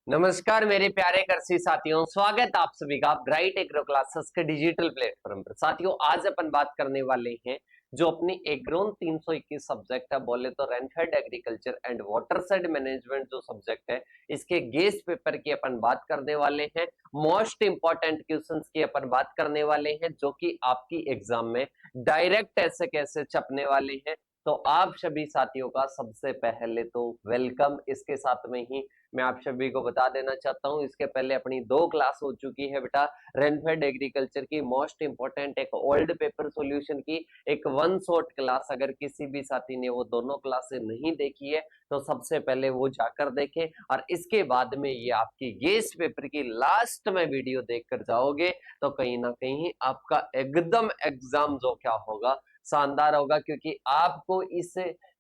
नमस्कार मेरे प्यारे कृषि साथियों, स्वागत आप सभी का ब्राइट एग्रो क्लासेस के डिजिटल प्लेटफॉर्म पर। साथियों, आज अपन बात करने वाले हैं जो अपनी एग्रोन 321 सब्जेक्ट है, बोले तो rainfed agriculture and watershed management जो सब्जेक्ट है, इसके गेस्ट पेपर की अपन बात करने वाले हैं। मोस्ट इंपॉर्टेंट क्वेश्चंस की अपन बात करने वाले हैं जो कि आपकी एग्जाम में डायरेक्ट ऐसे कैसे छपने वाले हैं। तो आप सभी साथियों का सबसे पहले तो वेलकम। इसके साथ में ही मैं आप सभी को बता देना चाहता हूं, इसके पहले अपनी 2 क्लास हो चुकी है बेटा, रेनफेड एग्रीकल्चर की मोस्ट इंपोर्टेंट एक ओल्ड पेपर सॉल्यूशन की एक वन शॉट क्लास। अगर किसी भी साथी ने वो दोनों क्लासें नहीं देखी है तो सबसे पहले वो जाकर देखें, और इसके बाद में ये आपकी गेस्ट पेपर की लास्ट में वीडियो देखकर जाओगे तो कहीं ना कहीं आपका एकदम एग्जाम जो क्या होगा, शानदार होगा। क्योंकि आपको इस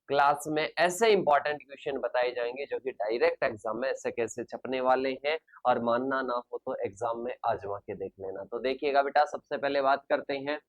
क्लास में ऐसे इंपॉर्टेंट क्वेश्चन बताए जाएंगे जो कि डायरेक्ट एग्जाम में ऐसे कैसे छपने वाले हैं, और मानना ना हो तो एग्जाम में आजमा के देख लेना। तो देखिएगा बेटा, सबसे पहले बात करते हैं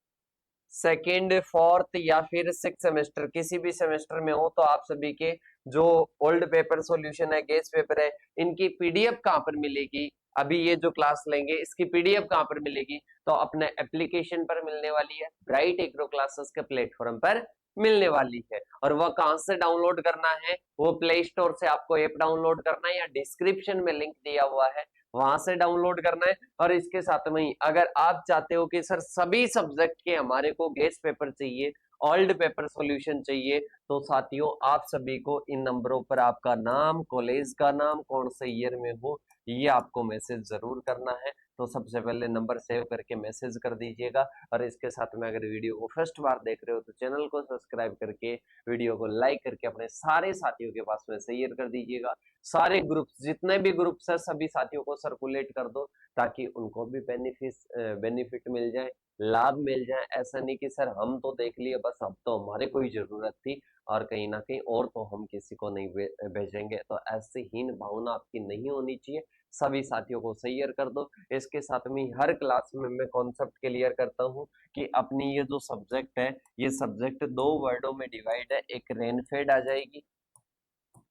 सेकेंड, फोर्थ या फिर सिक्स सेमेस्टर, किसी भी सेमेस्टर में हो तो आप सभी के जो ओल्ड पेपर सॉल्यूशन है, गेस्ट पेपर है, इनकी पीडीएफ कहां पर मिलेगी? अभी ये जो क्लास लेंगे इसकी पीडीएफ कहां पर मिलेगी? तो अपने एप्लीकेशन पर मिलने वाली है, ब्राइट एग्रो क्लासेस के प्लेटफॉर्म पर मिलने वाली है। और वह कहां से डाउनलोड करना है? वो प्ले स्टोर से आपको ऐप डाउनलोड करना है या डिस्क्रिप्शन में लिंक दिया हुआ है, वहां से डाउनलोड करना है। और इसके साथ में ही अगर आप चाहते हो कि सर सभी सब्जेक्ट के हमारे को गेस्ट पेपर चाहिए, ओल्ड पेपर सॉल्यूशन चाहिए, तो साथियों आप सभी को इन नंबरों पर आपका नाम, कॉलेज का नाम, कौन से ईयर में हो, ये आपको मैसेज जरूर करना है। तो सबसे पहले नंबर सेव करके मैसेज कर दीजिएगा। और इसके साथ में अगर वीडियो को फर्स्ट बार देख रहे हो तो चैनल को सब्सक्राइब करके, वीडियो को लाइक करके अपने सारे साथियों के पास में शेयर कर दीजिएगा। सारे ग्रुप, जितने भी ग्रुप्स है, सभी साथियों को सर्कुलेट कर दो ताकि उनको भी बेनिफिट मिल जाए, लाभ मिल जाए। ऐसा नहीं कि सर हम तो देख लिए बस, अब तो हमारे कोई जरूरत थी और कहीं ना कहीं और तो हम किसी को नहीं भेजेंगे। तो ऐसी हीन भावना आपकी नहीं होनी चाहिए, सभी साथियों को शेयर कर दो। इसके साथ में हर क्लास में मैं कॉन्सेप्ट क्लियर करता हूं कि अपनी ये जो सब्जेक्ट है, ये सब्जेक्ट 2 वर्डों में डिवाइड है। एक रेनफेड आ जाएगी,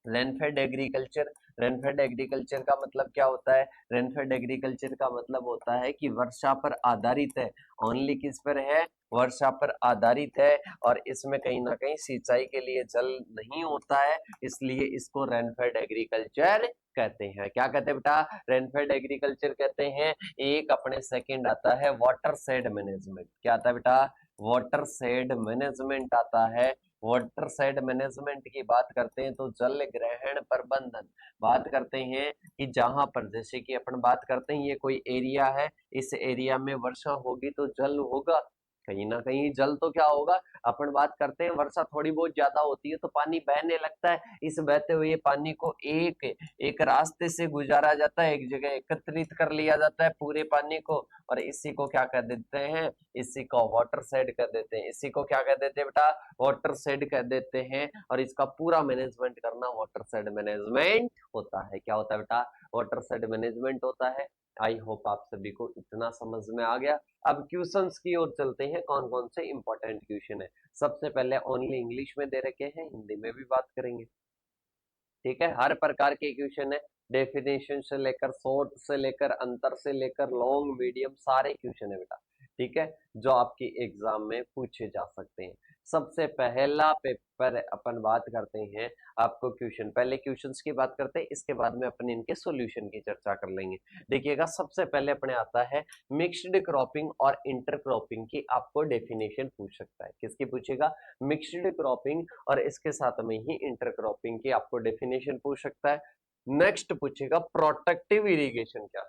रेनफेड एग्रीकल्चर। रेनफेड एग्रीकल्चर का मतलब क्या होता है? रेनफेड एग्रीकल्चर का मतलब होता है कि वर्षा पर आधारित है। ओनली किस पर है? वर्षा पर आधारित है। और इसमें कहीं ना कहीं सिंचाई के लिए जल नहीं होता है, इसलिए इसको रेनफेड एग्रीकल्चर कहते हैं। क्या कहते हैं बेटा? रेनफेड एग्रीकल्चर कहते हैं। एक अपने सेकंड आता है वाटर शेड मैनेजमेंट। क्या आता है बेटा? वाटर शेड मैनेजमेंट आता है। वाटर शेड मैनेजमेंट की बात करते हैं तो जल ग्रहण प्रबंधन बात करते हैं कि जहां पर, जैसे कि अपन बात करते हैं ये कोई एरिया है, इस एरिया में वर्षा होगी तो जल होगा, कहीं ना कहीं जल तो क्या होगा। अपन बात करते हैं वर्षा थोड़ी बहुत ज्यादा होती है तो पानी बहने लगता है, इस बहते हुए पानी को एक एक रास्ते से गुजारा जाता है, एक जगह एकत्रित कर लिया जाता है पूरे पानी को, और इसी को क्या कह देते हैं? इसी को वाटर शेड कह देते हैं। इसी को क्या कह देते हैं बेटा? वाटर शेड कह देते हैं। और इसका पूरा मैनेजमेंट करना वाटर शेड मैनेजमेंट होता है। क्या होता है बेटा? वाटर शेड मैनेजमेंट होता है। आई होप आप सभी को इतना समझ में आ गया। अब क्वेश्चंस की ओर चलते हैं, कौन कौन से इंपॉर्टेंट क्वेश्चन है। सबसे पहले ओनली इंग्लिश में दे रखे हैं, हिंदी में भी बात करेंगे, ठीक है। हर प्रकार के क्वेश्चन है, डेफिनेशन से लेकर, शॉर्ट से लेकर, अंतर से लेकर, लॉन्ग, मीडियम, सारे क्वेश्चन है बेटा, ठीक है, जो आपकी एग्जाम में पूछे जा सकते हैं। सबसे पहला पेपर अपन बात करते हैं, आपको क्वेश्चन, पहले क्वेश्चंस की बात करते हैं, इसके बाद में अपन इनके सॉल्यूशन की चर्चा कर लेंगे। देखिएगा, सबसे पहले अपने आता है मिक्स्ड क्रॉपिंग और इंटर क्रॉपिंग की आपको डेफिनेशन पूछ सकता है। किसकी पूछेगा? मिक्स्ड क्रॉपिंग और इसके साथ में ही इंटर क्रॉपिंग की आपको डेफिनेशन पूछ सकता है। नेक्स्ट पूछेगा प्रोटेक्टिव इरिगेशन क्या,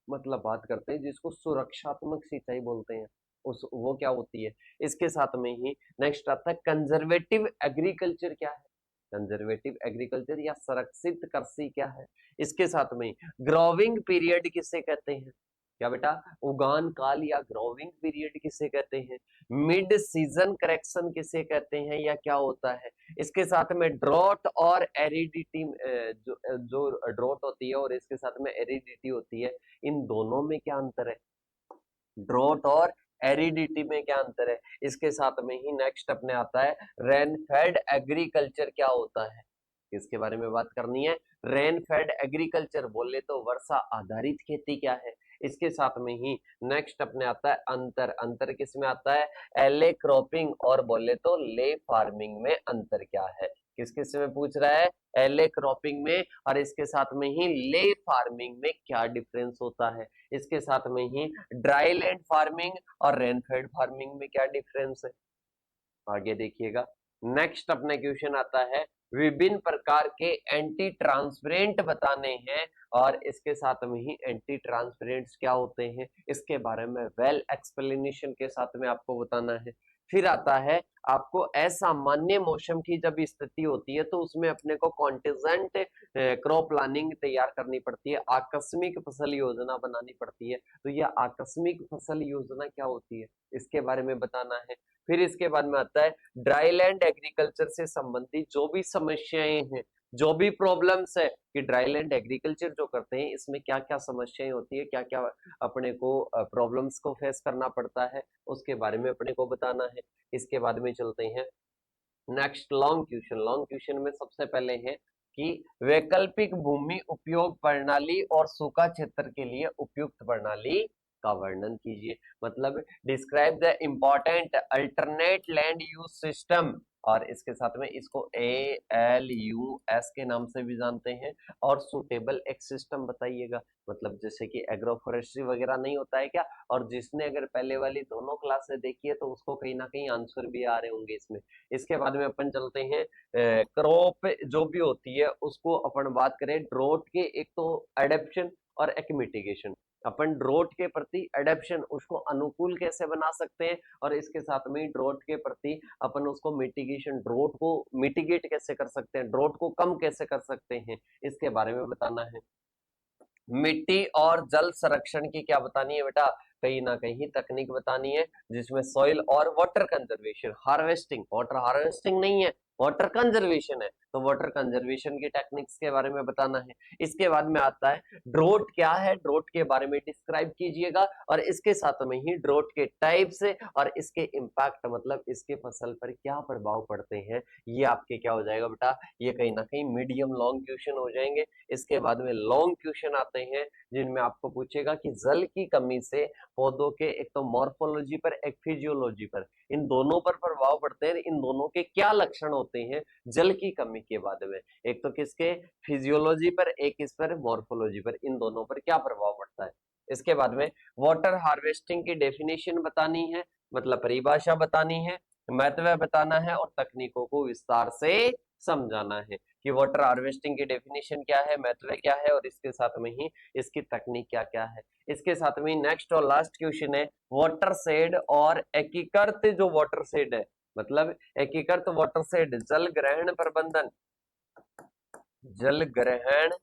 मतलब बात करते हैं जिसको सुरक्षात्मक सिंचाई बोलते हैं, उस वो क्या होती है। इसके साथ में ही नेक्स्ट आता है कंजर्वेटिव एग्रीकल्चर क्या है, कंजर्वेटिव एग्रीकल्चर या संरक्षित कृषि क्या है। इसके साथ में ग्रोविंग पीरियड किसे कहते हैं? क्या बेटा? उगान काल या ग्रोविंग पीरियड किसे कहते हैं? मिड सीजन करेक्शन किसे कहते हैं या क्या होता है? इसके साथ में ड्रॉट और एरिडिटी, जो ड्रॉट होती है और इसके साथ में एरिडिटी होती है, इन दोनों में क्या अंतर है? ड्रॉट और एरिडिटी में क्या अंतर है? इसके साथ में ही नेक्स्ट अपने आता है रेनफेड एग्रीकल्चर क्या होता है। किसके बारे में बात करनी है? रेन फेड एग्रीकल्चर, बोले तो वर्षा आधारित खेती क्या है। इसके साथ में ही नेक्स्ट अपने आता है अंतर। अंतर किस में आता है? एले क्रॉपिंग और बोले तो ले फार्मिंग में अंतर क्या है? किस किस में पूछ रहा है? एले क्रॉपिंग में और इसके साथ में ही ले फार्मिंग में क्या डिफरेंस होता है। इसके साथ में ही ड्राई लैंड फार्मिंग और रेनफेड फार्मिंग में क्या डिफरेंस है। आगे देखिएगा, नेक्स्ट अपने क्वेश्चन आता है विभिन्न प्रकार के एंटी ट्रांसपेरेंट बताने हैं और इसके साथ में ही एंटी ट्रांसपेरेंट्स क्या होते हैं इसके बारे में वेल एक्सप्लेनेशन के साथ में आपको बताना है। फिर आता है आपको असामान्य मौसम की जब स्थिति होती है तो उसमें अपने को कॉन्टिजेंट क्रॉप प्लानिंग तैयार करनी पड़ती है, आकस्मिक फसल योजना बनानी पड़ती है। तो यह आकस्मिक फसल योजना क्या होती है इसके बारे में बताना है। फिर इसके बाद में आता है ड्राई लैंड एग्रीकल्चर से संबंधित जो भी समस्याएं हैं, जो भी प्रॉब्लम्स है कि ड्राई लैंड एग्रीकल्चर जो करते हैं इसमें क्या क्या समस्याएं होती है, क्या क्या अपने को प्रॉब्लम्स को फेस करना पड़ता है, उसके बारे में अपने को बताना है। इसके बाद में चलते हैं next long question. Long question में सबसे पहले है कि वैकल्पिक भूमि उपयोग प्रणाली और सूखा क्षेत्र के लिए उपयुक्त प्रणाली का वर्णन कीजिए। मतलब describe the important alternate land use system और इसके साथ में इसको ALUS के नाम से भी जानते हैं और सुटेबल एक सिस्टम बताइएगा। मतलब जैसे कि एग्रो फॉरेस्ट्री वगैरह नहीं होता है क्या, और जिसने अगर पहले वाली दोनों क्लासें देखी है तो उसको कहीं ना कहीं आंसर भी आ रहे होंगे इसमें। इसके बाद में अपन चलते हैं क्रॉप जो भी होती है उसको अपन बात करें ड्रोट के, एक तो एडेप्शन और एक मिटिगेशन। अपन ड्रोट के प्रति एडेप्शन उसको अनुकूल कैसे बना सकते हैं और इसके साथ में ड्रोट के प्रति अपन उसको मिटिगेशन, ड्रोट को मिटिगेट कैसे कर सकते हैं, ड्रोट को कम कैसे कर सकते हैं, इसके बारे में बताना है। मिट्टी और जल संरक्षण की क्या बतानी है बेटा? कहीं ना कहीं तकनीक बतानी है जिसमें सॉइल और water conservation, harvesting, water harvesting नहीं है वाटर कंजर्वेशन है, तो वाटर कंजर्वेशन की टेक्निक्स के बारे में बताना है। इसके बाद में आता है ड्रोट क्या है, ड्रोट के बारे में डिस्क्राइब कीजिएगा और इसके साथ में ही ड्रोट के टाइप्स और इसके इम्पैक्ट, मतलब इसके फसल पर क्या प्रभाव पड़ते हैं, ये आपके क्या हो जाएगा बेटा, ये कहीं ना कहीं मीडियम लॉन्ग क्वेश्चन हो जाएंगे। इसके बाद में लॉन्ग क्वेश्चन आते हैं जिनमें आपको पूछेगा कि जल की कमी से पौधों के एक तो मॉर्फोलॉजी पर एक फिजियोलॉजी पर, इन दोनों पर प्रभाव पड़ते हैं, इन दोनों के क्या लक्षण होते हैं जल की कमी के बाद में, एक तो किसके फिजियोलॉजी पर, एक इस पर मॉर्फोलॉजी पर, इन दोनों पर क्या प्रभाव पड़ता है। इसके बाद में वाटर हार्वेस्टिंग की डेफिनेशन बतानी है, मतलब परिभाषा बतानी है, महत्व बताना है और तकनीकों को विस्तार से समझाना है कि वाटर हार्वेस्टिंग की डेफिनेशन क्या है, महत्व क्या है और इसके साथ में ही इसकी तकनीक क्या क्या है। इसके साथ में नेक्स्ट और लास्ट क्वेश्चन है वाटर शेड और एकीकृत जो वाटर शेड है, मतलब एकीकृत वाटर शेड जल ग्रहण प्रबंधन, जल ग्रहण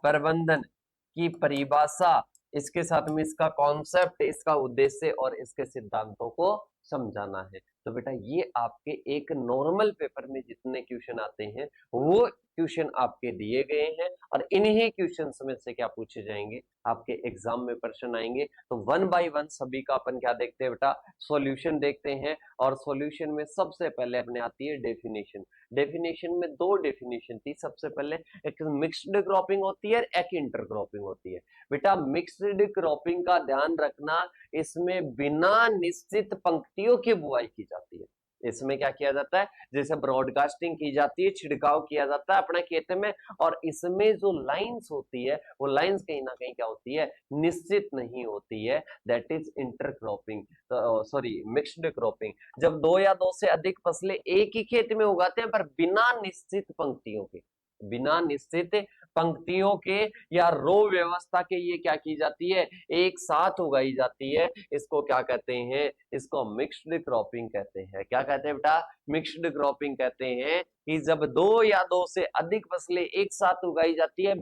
प्रबंधन की परिभाषा, इसके साथ में इसका कॉन्सेप्ट, इसका उद्देश्य और इसके सिद्धांतों को समझाना है। तो बेटा ये आपके एक नॉर्मल पेपर में जितने क्वेश्चन आते हैं वो क्वेश्चन आपके दिए गए हैं और इन्हीं क्वेश्चंस में से क्या पूछे जाएंगे आपके एग्जाम में प्रश्न आएंगे। तो वन बाय वन सभी का अपन क्या देखते हैं बेटा, सॉल्यूशन देखते हैं और सॉल्यूशन में सबसे पहले अपने आती है डेफिनेशन। डेफिनेशन में दो डेफिनेशन थी, सबसे पहले एक मिक्स्ड क्रॉपिंग होती है, एक इंटर क्रॉपिंग होती है। बेटा मिक्स्ड क्रॉपिंग का ध्यान रखना, इसमें बिना निश्चित पंक्तियों की बुआई की जाती है। इसमें क्या किया जाता है, जैसे ब्रॉडकास्टिंग की जाती है, छिड़काव किया जाता है अपने खेत में, और इसमें जो लाइंस होती है वो लाइंस कहीं ना कहीं क्या होती है, निश्चित नहीं होती है, that is inter cropping, sorry mixed cropping. जब दो या दो से अधिक फसलें एक ही खेत में उगाते हैं पर बिना निश्चित पंक्तियों के, बिना निश्चित पंक्तियों के या रो व्यवस्था के ये क्या की जाती है, एक साथ उगाई जाती है, इसको क्या कहते हैं, इसको मिक्स्ड क्रॉपिंग कहते हैं। क्या कहते हैं बेटा, मिक्स्ड क्रॉपिंग कहते हैं कि जब दो या दो से अधिक फसलें एक साथ उगाई जाती है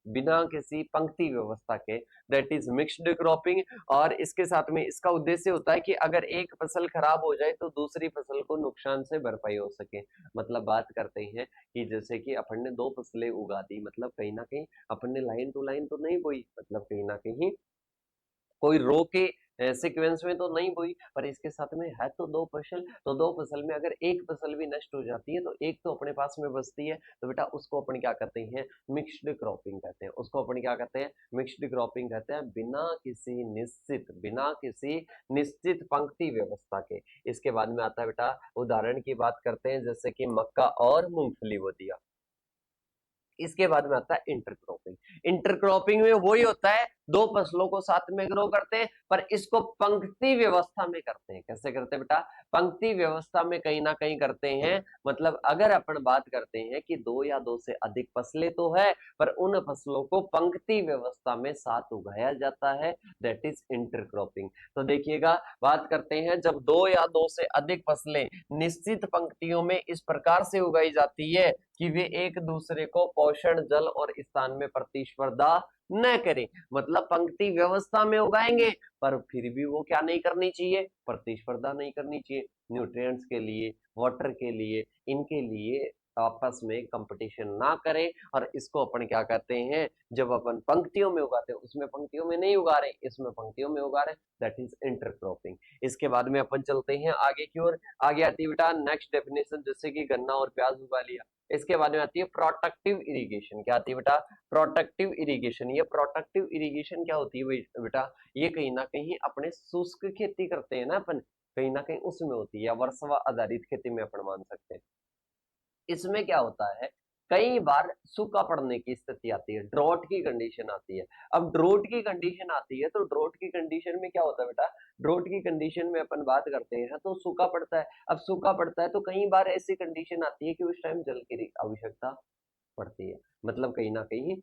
बिना किसी पंक्ति व्यवस्था के, दैट इज मिक्स्ड क्रॉपिंग। और इसके साथ में इसका उद्देश्य होता है कि अगर एक फसल खराब हो जाए तो दूसरी फसल को नुकसान से भरपाई हो सके। मतलब बात करते हैं कि जैसे कि अपन ने दो फसलें उगा दी, मतलब कहीं ना कहीं अपन ने लाइन टू लाइन तो नहीं बोई, मतलब कहीं ना कहीं कोई रो के सीक्वेंस में तो नहीं बोई, पर इसके साथ में है तो दो फसल, तो दो फसल में अगर एक फसल भी नष्ट हो जाती है तो एक तो अपने पास में बचती है, तो बेटा उसको अपन क्या कहते हैं, मिक्स्ड क्रॉपिंग कहते हैं। उसको अपन क्या कहते हैं, मिक्स्ड क्रॉपिंग कहते हैं, बिना किसी निश्चित पंक्ति व्यवस्था के। इसके बाद में आता है बेटा, उदाहरण की बात करते हैं, जैसे कि मक्का और मूंगफली बो दिया। इसके बाद में आता है इंटरक्रॉपिंग। इंटरक्रॉपिंग में वही होता है, दो फसलों को साथ में ग्रो करते हैं, पर इसको पंक्ति व्यवस्था में करते हैं। कैसे करते हैं बेटा, पंक्ति व्यवस्था में कहीं ना कहीं करते हैं। मतलब अगर अपन बात करते हैं कि दो या दो से अधिक फसलें तो है, पर उन फसलों को पंक्ति व्यवस्था में साथ उगाया जाता है, दैट इज इंटरक्रॉपिंग। तो देखिएगा, बात करते हैं जब दो या दो से अधिक फसलें निश्चित पंक्तियों में इस प्रकार से उगाई जाती है कि वे एक दूसरे को पोषण, जल और स्थान में प्रतिस्पर्धा न करें। मतलब पंक्ति व्यवस्था में उगाएंगे, पर फिर भी वो क्या नहीं करनी चाहिए, प्रतिस्पर्धा नहीं करनी चाहिए। न्यूट्रिएंट्स के लिए, वाटर के लिए, इनके लिए आपस में कंपटीशन ना करें। और इसको अपन क्या कहते हैं, जब अपन पंक्तियों में उगाते हैं, उसमें पंक्तियों में नहीं उगा रहे, इसमें पंक्तियों में उगा रहे, दैट इज इंटरक्रॉपिंग। इसके बाद में अपन चलते हैं आगे की ओर। आगे आती है बेटा नेक्स्ट डेफिनेशन, जैसे कि गन्ना और प्याज उगा लिया। इसके बाद में आती है प्रोटेक्टिव इरिगेशन। क्या आती है बेटा, प्रोटेक्टिव इरिगेशन। ये प्रोटेक्टिव इरिगेशन क्या होती है बेटा, ये कहीं ना कहीं अपने शुष्क खेती करते हैं ना अपन, कहीं ना कहीं उसमें होती है, या वर्षा आधारित खेती में अपन मान सकते हैं। इसमें क्या होता है, कई बार सूखा पड़ने की स्थिति आती है, ड्रॉट की कंडीशन आती है। अब ड्रॉट की कंडीशन आती है, तो ड्रॉट की कंडीशन में क्या होता है बेटा, ड्रॉट की कंडीशन में अपन बात करते हैं तो सूखा पड़ता है। अब सूखा पड़ता है तो कई बार ऐसी कंडीशन आती है कि उस टाइम जल की आवश्यकता पड़ती है। मतलब कहीं ना कहीं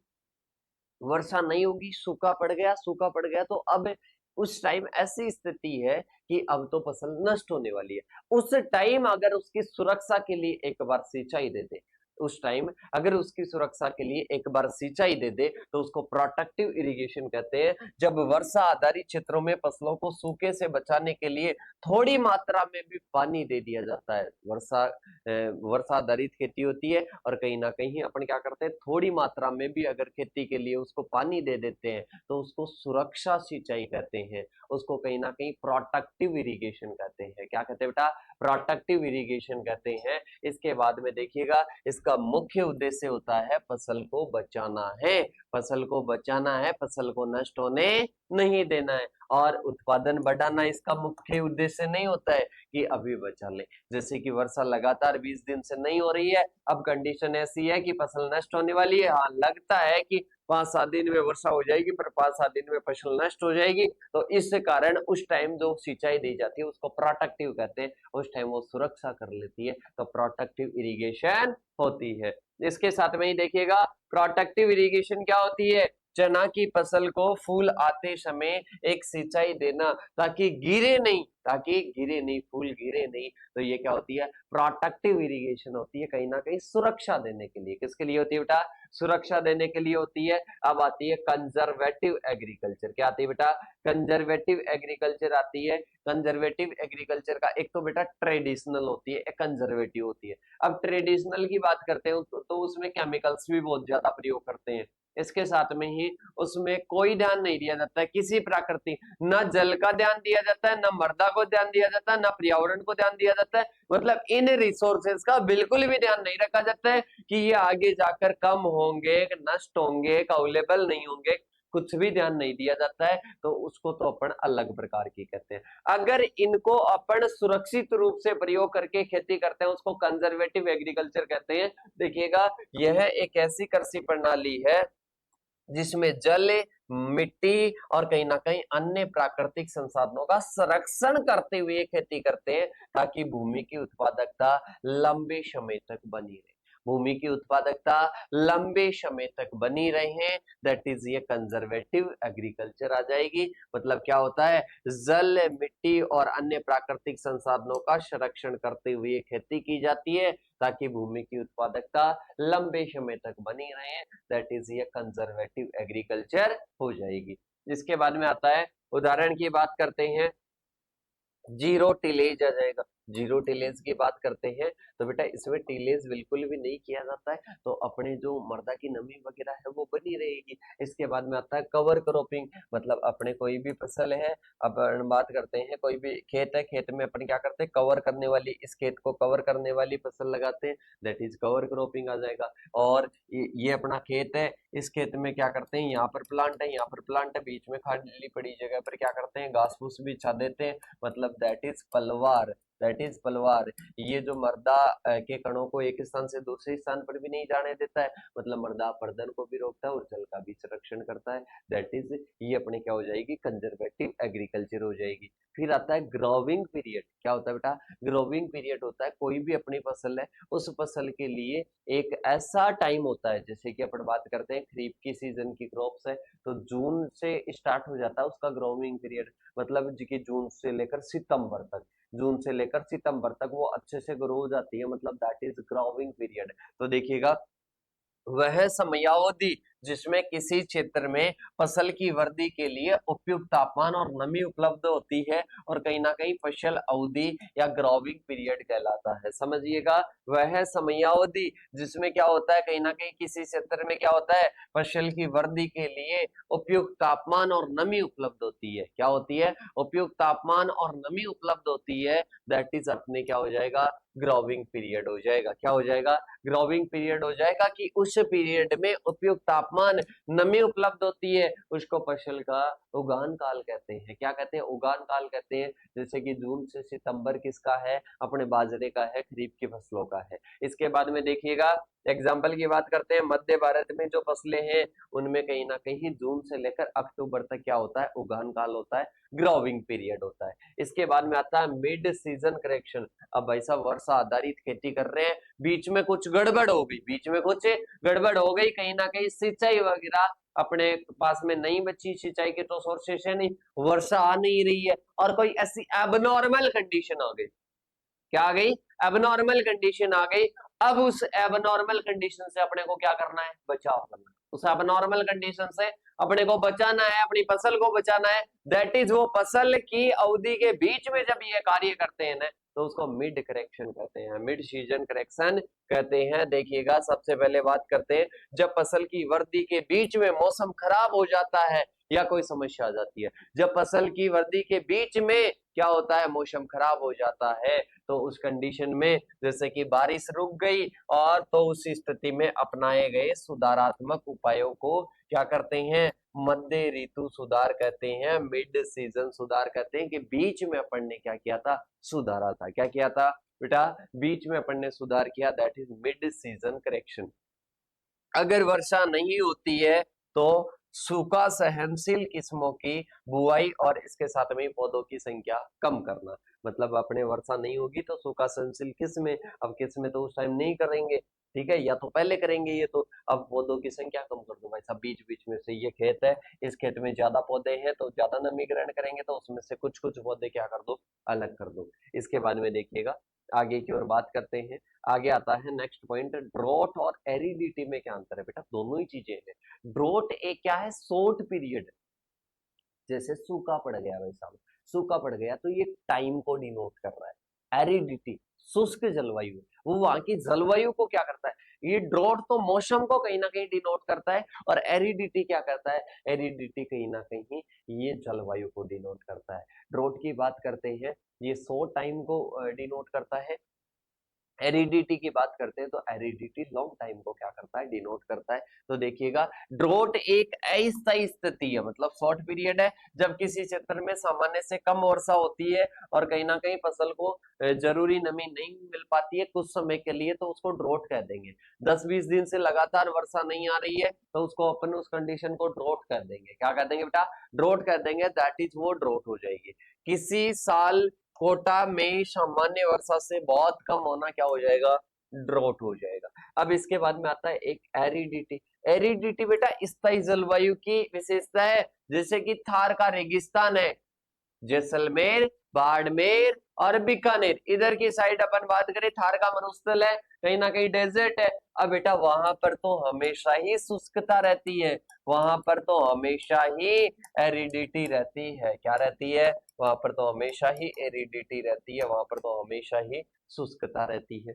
वर्षा नहीं होगी, सूखा पड़ गया, सूखा पड़ गया, तो अब उस टाइम ऐसी स्थिति है कि अब तो फसल नष्ट होने वाली है। उस टाइम अगर उसकी सुरक्षा के लिए एक बार सिंचाई दे दे, उस टाइम अगर उसकी सुरक्षा के लिए एक बार सिंचाई दे दे, तो उसको प्रोटेक्टिव इरिगेशन कहते हैं। जब वर्षा आधारित क्षेत्रों में फसलों को सूखे से बचाने के लिए थोड़ी मात्रा में भी पानी दे दिया जाता है। वर्षा आधारित खेती होती है, और कहीं ना कहीं अपन क्या करते हैं, थोड़ी मात्रा में भी अगर खेती के लिए उसको पानी दे देते हैं, तो उसको सुरक्षा सिंचाई कहते हैं, उसको कहीं ना कहीं प्रोटेक्टिव इरिगेशन कहते हैं। क्या कहते हैं बेटा, प्रोटेक्टिव इरिगेशन कहते हैं। इसके बाद में देखिएगा, इसका मुख्य उद्देश्य होता है फसल को बचाना है, फसल को बचाना है, फसल को नष्ट होने नहीं देना है, और उत्पादन बढ़ाना इसका मुख्य उद्देश्य नहीं होता है कि अभी बचा ले। जैसे कि वर्षा लगातार 20 दिन से नहीं हो रही है, अब कंडीशन ऐसी है कि फसल नष्ट होने वाली है। हाँ, लगता है कि 5-7 दिन में वर्षा हो जाएगी, पर 5-7 दिन में फसल नष्ट हो जाएगी, तो इस कारण उस टाइम जो सिंचाई दी जाती है उसको प्रोटेक्टिव कहते हैं, उस टाइम वो सुरक्षा कर लेती है, तो प्रोटेक्टिव इरिगेशन होती है। इसके साथ में ही देखिएगा, प्रोटेक्टिव इरिगेशन क्या होती है, चना की फसल को फूल आते समय एक सिंचाई देना, ताकि गिरे नहीं, फूल गिरे नहीं। तो ये क्या होती है, प्रोटेक्टिव इरिगेशन होती है, कहीं ना कहीं सुरक्षा देने के लिए। किसके लिए होती है बेटा, सुरक्षा देने के लिए होती है। अब आती है कंजर्वेटिव एग्रीकल्चर। क्या आती है बेटा, कंजर्वेटिव एग्रीकल्चर आती है। कंजर्वेटिव एग्रीकल्चर का एक तो बेटा ट्रेडिशनल होती है, एक कंजर्वेटिव होती है। अब ट्रेडिशनल की बात करते हैं तो उसमें केमिकल्स भी बहुत ज्यादा प्रयोग करते हैं। इसके साथ में ही उसमें कोई ध्यान नहीं दिया जाता है किसी प्रकृति, न जल का ध्यान दिया जाता है, न मृदा को ध्यान दिया जाता है, न पर्यावरण को ध्यान दिया जाता है। मतलब इन रिसोर्सेज का बिल्कुल भी ध्यान नहीं रखा जाता है कि ये आगे जाकर कम होंगे, नष्ट होंगे, अवेलेबल नहीं होंगे, कुछ भी ध्यान नहीं दिया जाता है। तो उसको तो अपन अलग प्रकार की कहते हैं। अगर इनको अपन सुरक्षित रूप से प्रयोग करके खेती करते हैं, उसको कंजर्वेटिव एग्रीकल्चर कहते हैं। देखिएगा, यह एक ऐसी कृषि प्रणाली है जिसमें जल, मिट्टी और कहीं ना कहीं अन्य प्राकृतिक संसाधनों का संरक्षण करते हुए खेती करते हैं, ताकि भूमि की उत्पादकता लंबे समय तक बनी रहे, भूमि की उत्पादकता लंबे समय तक बनी रहे। दैट इज ये कंजर्वेटिव एग्रीकल्चर आ जाएगी। मतलब क्या होता है, जल, मिट्टी और अन्य प्राकृतिक संसाधनों का संरक्षण करते हुए खेती की जाती है, ताकि भूमि की उत्पादकता लंबे समय तक बनी रहे। दैट इज ये कंजर्वेटिव एग्रीकल्चर हो जाएगी। इसके बाद में आता है, उदाहरण की बात करते हैं, जीरो टिलेज आ जाएगा। जीरो टिलेज की बात करते हैं तो बेटा इसमें टिलेज बिल्कुल भी नहीं किया जाता है, तो अपने जो मृदा की नमी वगैरह है वो बनी रहेगी। इसके बाद में आता है कवर क्रॉपिंग, मतलब अपने कोई भी फसल है, अपन बात करते हैं कोई भी खेत है, खेत में अपन क्या करते हैं, कवर करने वाली, इस खेत को कवर करने वाली फसल लगाते हैं, दैट इज कवर क्रॉपिंग आ जाएगा। और ये अपना खेत है, इस खेत में क्या करते हैं, यहाँ पर प्लांट है, यहाँ पर प्लांट है, बीच में खाली पड़ी जगह पर क्या करते हैं, घास फूस बिछा देते हैं, मतलब दैट इज पलवार, दैट इज पलवार। ये जो मृदा के कणों को एक स्थान से दूसरे स्थान पर भी नहीं जाने देता है, मतलब मृदा अपरदन को भी रोकता है और जल का भी संरक्षण करता है, दैट इज ये अपने क्या हो जाएगी, कंजर्वेटिव एग्रीकल्चर हो जाएगी। फिर आता है ग्रोविंग पीरियड। क्या होता है बेटा, ग्रोविंग पीरियड होता है कोई भी अपनी फसल है उस फसल के लिए एक ऐसा टाइम होता है, जैसे कि अपन बात करते हैं खरीफ की सीजन की क्रॉप्स है तो जून से स्टार्ट हो जाता है उसका ग्रोविंग पीरियड, मतलब कि जून से लेकर सितंबर तक, जून से लेकर सितंबर तक वो अच्छे से ग्रो हो जाती है, मतलब दैट इज ग्रोविंग पीरियड। तो देखिएगा वह समयावधि जिसमें किसी क्षेत्र में फसल की वृद्धि के लिए उपयुक्त तापमान और नमी उपलब्ध होती है और कहीं ना कहीं फसल अवधि या ग्रोविंग पीरियड कहलाता है। समझिएगा, वह समयावधि जिसमें क्या होता है, कहीं ना कहीं किसी क्षेत्र में क्या होता है, फसल की वृद्धि के लिए उपयुक्त तापमान और नमी उपलब्ध होती है। क्या होती है, उपयुक्त तापमान और नमी उपलब्ध होती है, दैट इज अपने क्या हो जाएगा, ग्रोविंग पीरियड हो जाएगा। क्या हो जाएगा, ग्रोविंग पीरियड हो जाएगा कि उस पीरियड में उपयुक्त तापमान नमी उपलब्ध होती है, उसको फसल का उगान काल कहते हैं। क्या कहते हैं, उगान काल कहते हैं। जैसे कि जून से सितंबर किसका है, अपने बाजरे का है, खरीफ की फसलों का है। इसके बाद में देखिएगा एग्जाम्पल की बात करते हैं, मध्य भारत में जो फसलें हैं उनमें कहीं ना कहीं जून से लेकर अक्टूबर तक क्या होता है, उगान काल होता है, ग्रोविंग पीरियड होता है। इसके बाद में आता है मिड सीजन करेक्शन। अब भाई साहब वर्षा आधारित खेती कर रहे हैं, बीच में कुछ गड़बड़ हो गई, बीच में कुछ गड़बड़ हो गई, कहीं ना कहीं सिंचाई वगैरह अपने पास में नहीं बची, सिंचाई के तो सोर्सेस है नहीं, वर्षा आ नहीं रही है और कोई ऐसी एबनॉर्मल कंडीशन आ गई। क्या आ गई, एबनॉर्मल कंडीशन आ गई। अब उस एबनॉर्मल कंडीशन से अपने को क्या करना है, बचाव करना है। उस एबनॉर्मल कंडीशन से अपने को बचाना है, अपनी फसल को बचाना है, दैट इज वो फसल की अवधि के बीच में जब ये कार्य करते हैं ना तो उसको मिड करेक्शन कहते हैं, मिड सीजन करेक्शन कहते हैं। देखिएगा सबसे पहले बात करते हैं, जब फसल की वृद्धि के बीच में मौसम खराब हो जाता है या कोई समस्या आ जाती है, जब फसल की वृद्धि के बीच में क्या होता है, मौसम खराब हो जाता है, तो उस कंडीशन में जैसे कि बारिश रुक गई और तो उस स्थिति में अपनाए गए सुधारात्मक उपायों को क्या करते हैं, मध्य ऋतु सुधार कहते हैं, मिड सीजन सुधार कहते हैं, कि बीच में अपन ने क्या किया था, सुधारा था। क्या किया था बेटा, बीच में अपन ने सुधार किया, that is mid season correction. अगर वर्षा नहीं होती है तो सूखा सहनशील किस्मों की बुआई और इसके साथ में पौधों की संख्या कम करना, मतलब अपने वर्षा नहीं होगी तो सूखा सहनशील किस्में, अब किस्में तो उस टाइम नहीं करेंगे, ठीक है, या तो पहले करेंगे ये तो, अब पौधों की संख्या कम कर दो भाई साहब, बीच बीच में से ये खेत है, इस खेत में ज्यादा पौधे हैं तो ज्यादा नमी ग्रहण करेंगे तो उसमें से कुछ कुछ पौधे क्या कर दो, अलग कर दो। इसके बाद में देखिएगा आगे की ओर बात करते हैं। आगे आता है नेक्स्ट पॉइंट, ड्रॉट और एरिडिटी में क्या अंतर है बेटा, दोनों ही चीजें हैं। ड्रॉट एक क्या है, शॉर्ट पीरियड, जैसे सूखा पड़ गया भाई साहब, सूखा पड़ गया तो ये टाइम को डिनोट कर रहा है। एरिडिटी शुष्क जलवायु, वो वहां की जलवायु को क्या करता है, ये ड्रॉट तो मौसम को कहीं ना कहीं डिनोट करता है और एरिडिटी क्या करता है, एरिडिटी कहीं ना कहीं ये जलवायु को डिनोट करता है। ड्रॉट की बात करते हैं, ये शॉर्ट टाइम को डिनोट करता है। एरिडिटी की बात करते हैं तो एरिडिटी लॉन्ग टाइम को क्या करता है, डिनोट करता है। तो देखिएगा ड्रोट एक अस्थायी स्थिति है, मतलब शॉर्ट पीरियड है, जब किसी क्षेत्र में सामान्य से कम वर्षा होती है और कहीं ना कहीं फसल को जरूरी नमी नहीं मिल पाती है कुछ समय के लिए, तो उसको ड्रोट कह देंगे। 10-20 दिन से लगातार वर्षा नहीं आ रही है तो उसको अपन उस कंडीशन को ड्रोट कर देंगे। क्या कह देंगे बेटा, ड्रोट कर देंगे, दैट इज वो ड्रोट हो जाएगी। किसी साल कोटा में सामान्य वर्षा से बहुत कम होना क्या हो जाएगा, ड्रॉट हो जाएगा। अब इसके बाद में आता है एक एरिडिटी। एरिडिटी बेटा स्थायी जलवायु की विशेषता है, जैसे कि थार का रेगिस्तान है, जैसलमेर, बाड़मेर, और बीकानेर। इधर की साइड अपन बात करें, थार का मरुस्थल है, कहीं ना कहीं डेजर्ट है। अब बेटा वहां पर तो हमेशा ही शुष्कता रहती है, वहां पर तो हमेशा ही एरिडिटी रहती है। क्या रहती है? वहां पर तो हमेशा ही एरिडिटी रहती है, वहां पर तो हमेशा ही शुष्कता रहती है।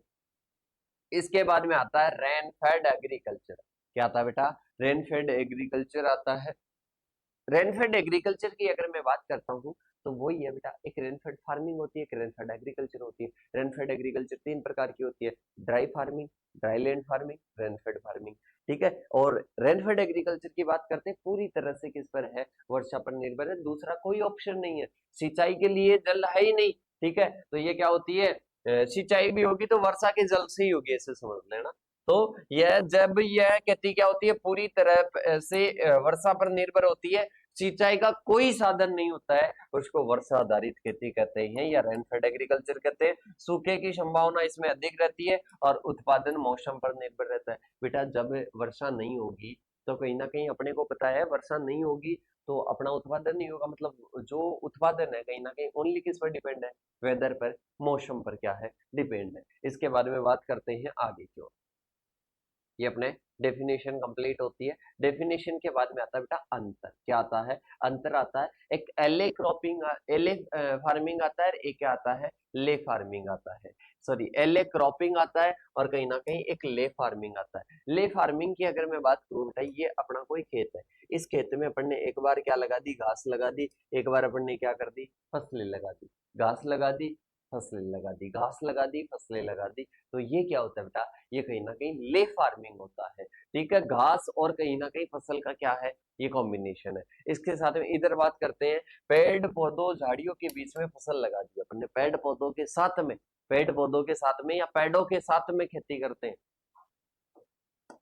इसके बाद में आता है रेन फेड एग्रीकल्चर। क्या आता है बेटा? रेन फेड एग्रीकल्चर आता है। रेनफेड एग्रीकल्चर की अगर मैं बात करता हूँ तो वही है बेटा, एक रेनफेड फार्मिंग होती है, एक रेनफेड एग्रीकल्चर होती है। रेनफेड एग्रीकल्चर तीन प्रकार की होती है, dry farming, dry land farming, rainfed farming. ठीक है, और रेनफेड एग्रीकल्चर की बात करते हैं, पूरी तरह से किस पर है? वर्षा पर निर्भर है, दूसरा कोई ऑप्शन नहीं है। सिंचाई के लिए जल है ही नहीं। ठीक है, तो ये क्या होती है? सिंचाई भी होगी तो वर्षा के जल से ही होगी, ऐसे समझ लेना। तो यह जब यह खेती क्या होती है, पूरी तरह से वर्षा पर निर्भर होती है, सिंचाई का कोई साधन नहीं होता है, उसको वर्षा आधारित खेती कहते हैं या रेनफेड एग्रीकल्चर कहते हैं। सूखे की संभावना इसमें अधिक रहती है और उत्पादन मौसम पर निर्भर रहता है। बेटा जब वर्षा नहीं होगी तो कहीं ना कहीं अपने को पता है, वर्षा नहीं होगी तो अपना उत्पादन नहीं होगा। मतलब जो उत्पादन है कहीं ना कहीं ओनली किस पर डिपेंड है? वेदर पर, मौसम पर क्या है? डिपेंड है। इसके बारे में बात करते हैं आगे की ओर। ये अपने डेफिनेशन कंप्लीट होती है। डेफिनेशन के बाद में आता है बेटा अंतर। क्या आता है? अंतर आता है, एक एले क्रॉपिंग, एले फार्मिंग आता है, एक क्या आता है? ले फार्मिंग आता है। सॉरी, एले क्रॉपिंग आता है और कहीं ना कहीं एक ले फार्मिंग आता है। ले फार्मिंग की अगर मैं बात करूं बेटा, ये अपना कोई खेत है, इस खेत में अपन ने एक बार क्या लगा दी? घास लगा दी। एक बार अपन ने क्या कर दी? फसलें लगा दी। घास लगा दी, फसलें लगा दी, घास लगा दी, फसलें लगा दी। तो ये क्या होता है बेटा? ये कहीं ना कहीं ले फार्मिंग होता है। ठीक है, घास और कहीं ना कहीं फसल का क्या है? ये कॉम्बिनेशन है। इसके साथ में इधर बात करते हैं, पेड़ पौधों झाड़ियों के बीच में फसल लगा दी अपन ने, पेड़ पौधों के साथ में, पेड़ पौधों के साथ में या पेड़ों के साथ में खेती करते हैं।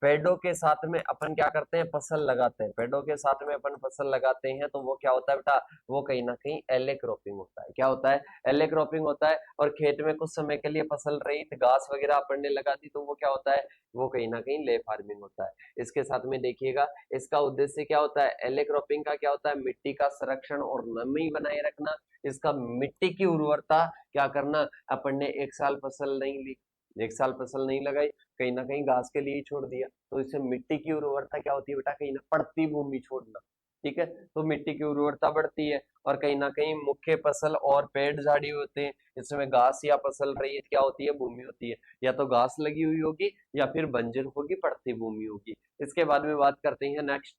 पेड़ों के साथ में अपन क्या करते हैं? फसल लगाते हैं। पेड़ों के साथ में अपन फसल लगाते हैं तो वो क्या होता है बेटा? वो कहीं ना कहीं एले क्रॉपिंग होता है। क्या होता है? एले क्रॉपिंग होता है। और खेत में कुछ समय के लिए फसल रही तो घास वगैरह अपन ने लगा दी तो वो क्या होता है? वो कहीं ना कहीं ले फार्मिंग होता है। इसके साथ में देखिएगा, इसका उद्देश्य क्या होता है? एले क्रॉपिंग का क्या होता है? मिट्टी का संरक्षण और नमी बनाए रखना। इसका मिट्टी की उर्वरता क्या करना? अपन ने एक साल फसल नहीं ली, एक साल फसल नहीं लगाई, कहीं ना कहीं घास के लिए ही छोड़ दिया, तो इससे मिट्टी की उर्वरता क्या होती है बेटा? कहीं ना पड़ती भूमि छोड़ना। ठीक है, तो मिट्टी की उर्वरता बढ़ती है। और कहीं ना कहीं मुख्य फसल और पेड़ झाड़ी होते हैं, इसमें घास या फसल रही क्या होती है? भूमि होती है। या तो घास लगी हुई होगी या फिर बंजर होगी, पड़ती भूमि होगी। इसके बाद में बात करते हैं नेक्स्ट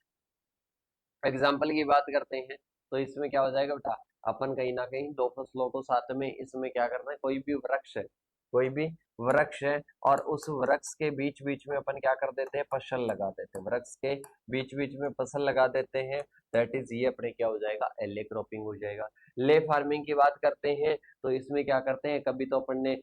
एग्जाम्पल की बात करते हैं। तो इसमें क्या हो जाएगा बेटा? अपन कहीं ना कहीं दो फसलों को साथ में इसमें क्या करना है? कोई भी वृक्ष है, कोई भी वृक्ष है और उस वृक्ष के बीच बीच में अपन क्या कर देते हैं? फसल लगा देते हैं। वृक्ष के बीच बीच में फसल लगा देते हैं। दैट इज, ये अपने क्या हो जाएगा? एले क्रॉपिंग हो जाएगा। ले फार्मिंग की बात करते हैं तो इसमें क्या करते हैं? कभी तो अपन ने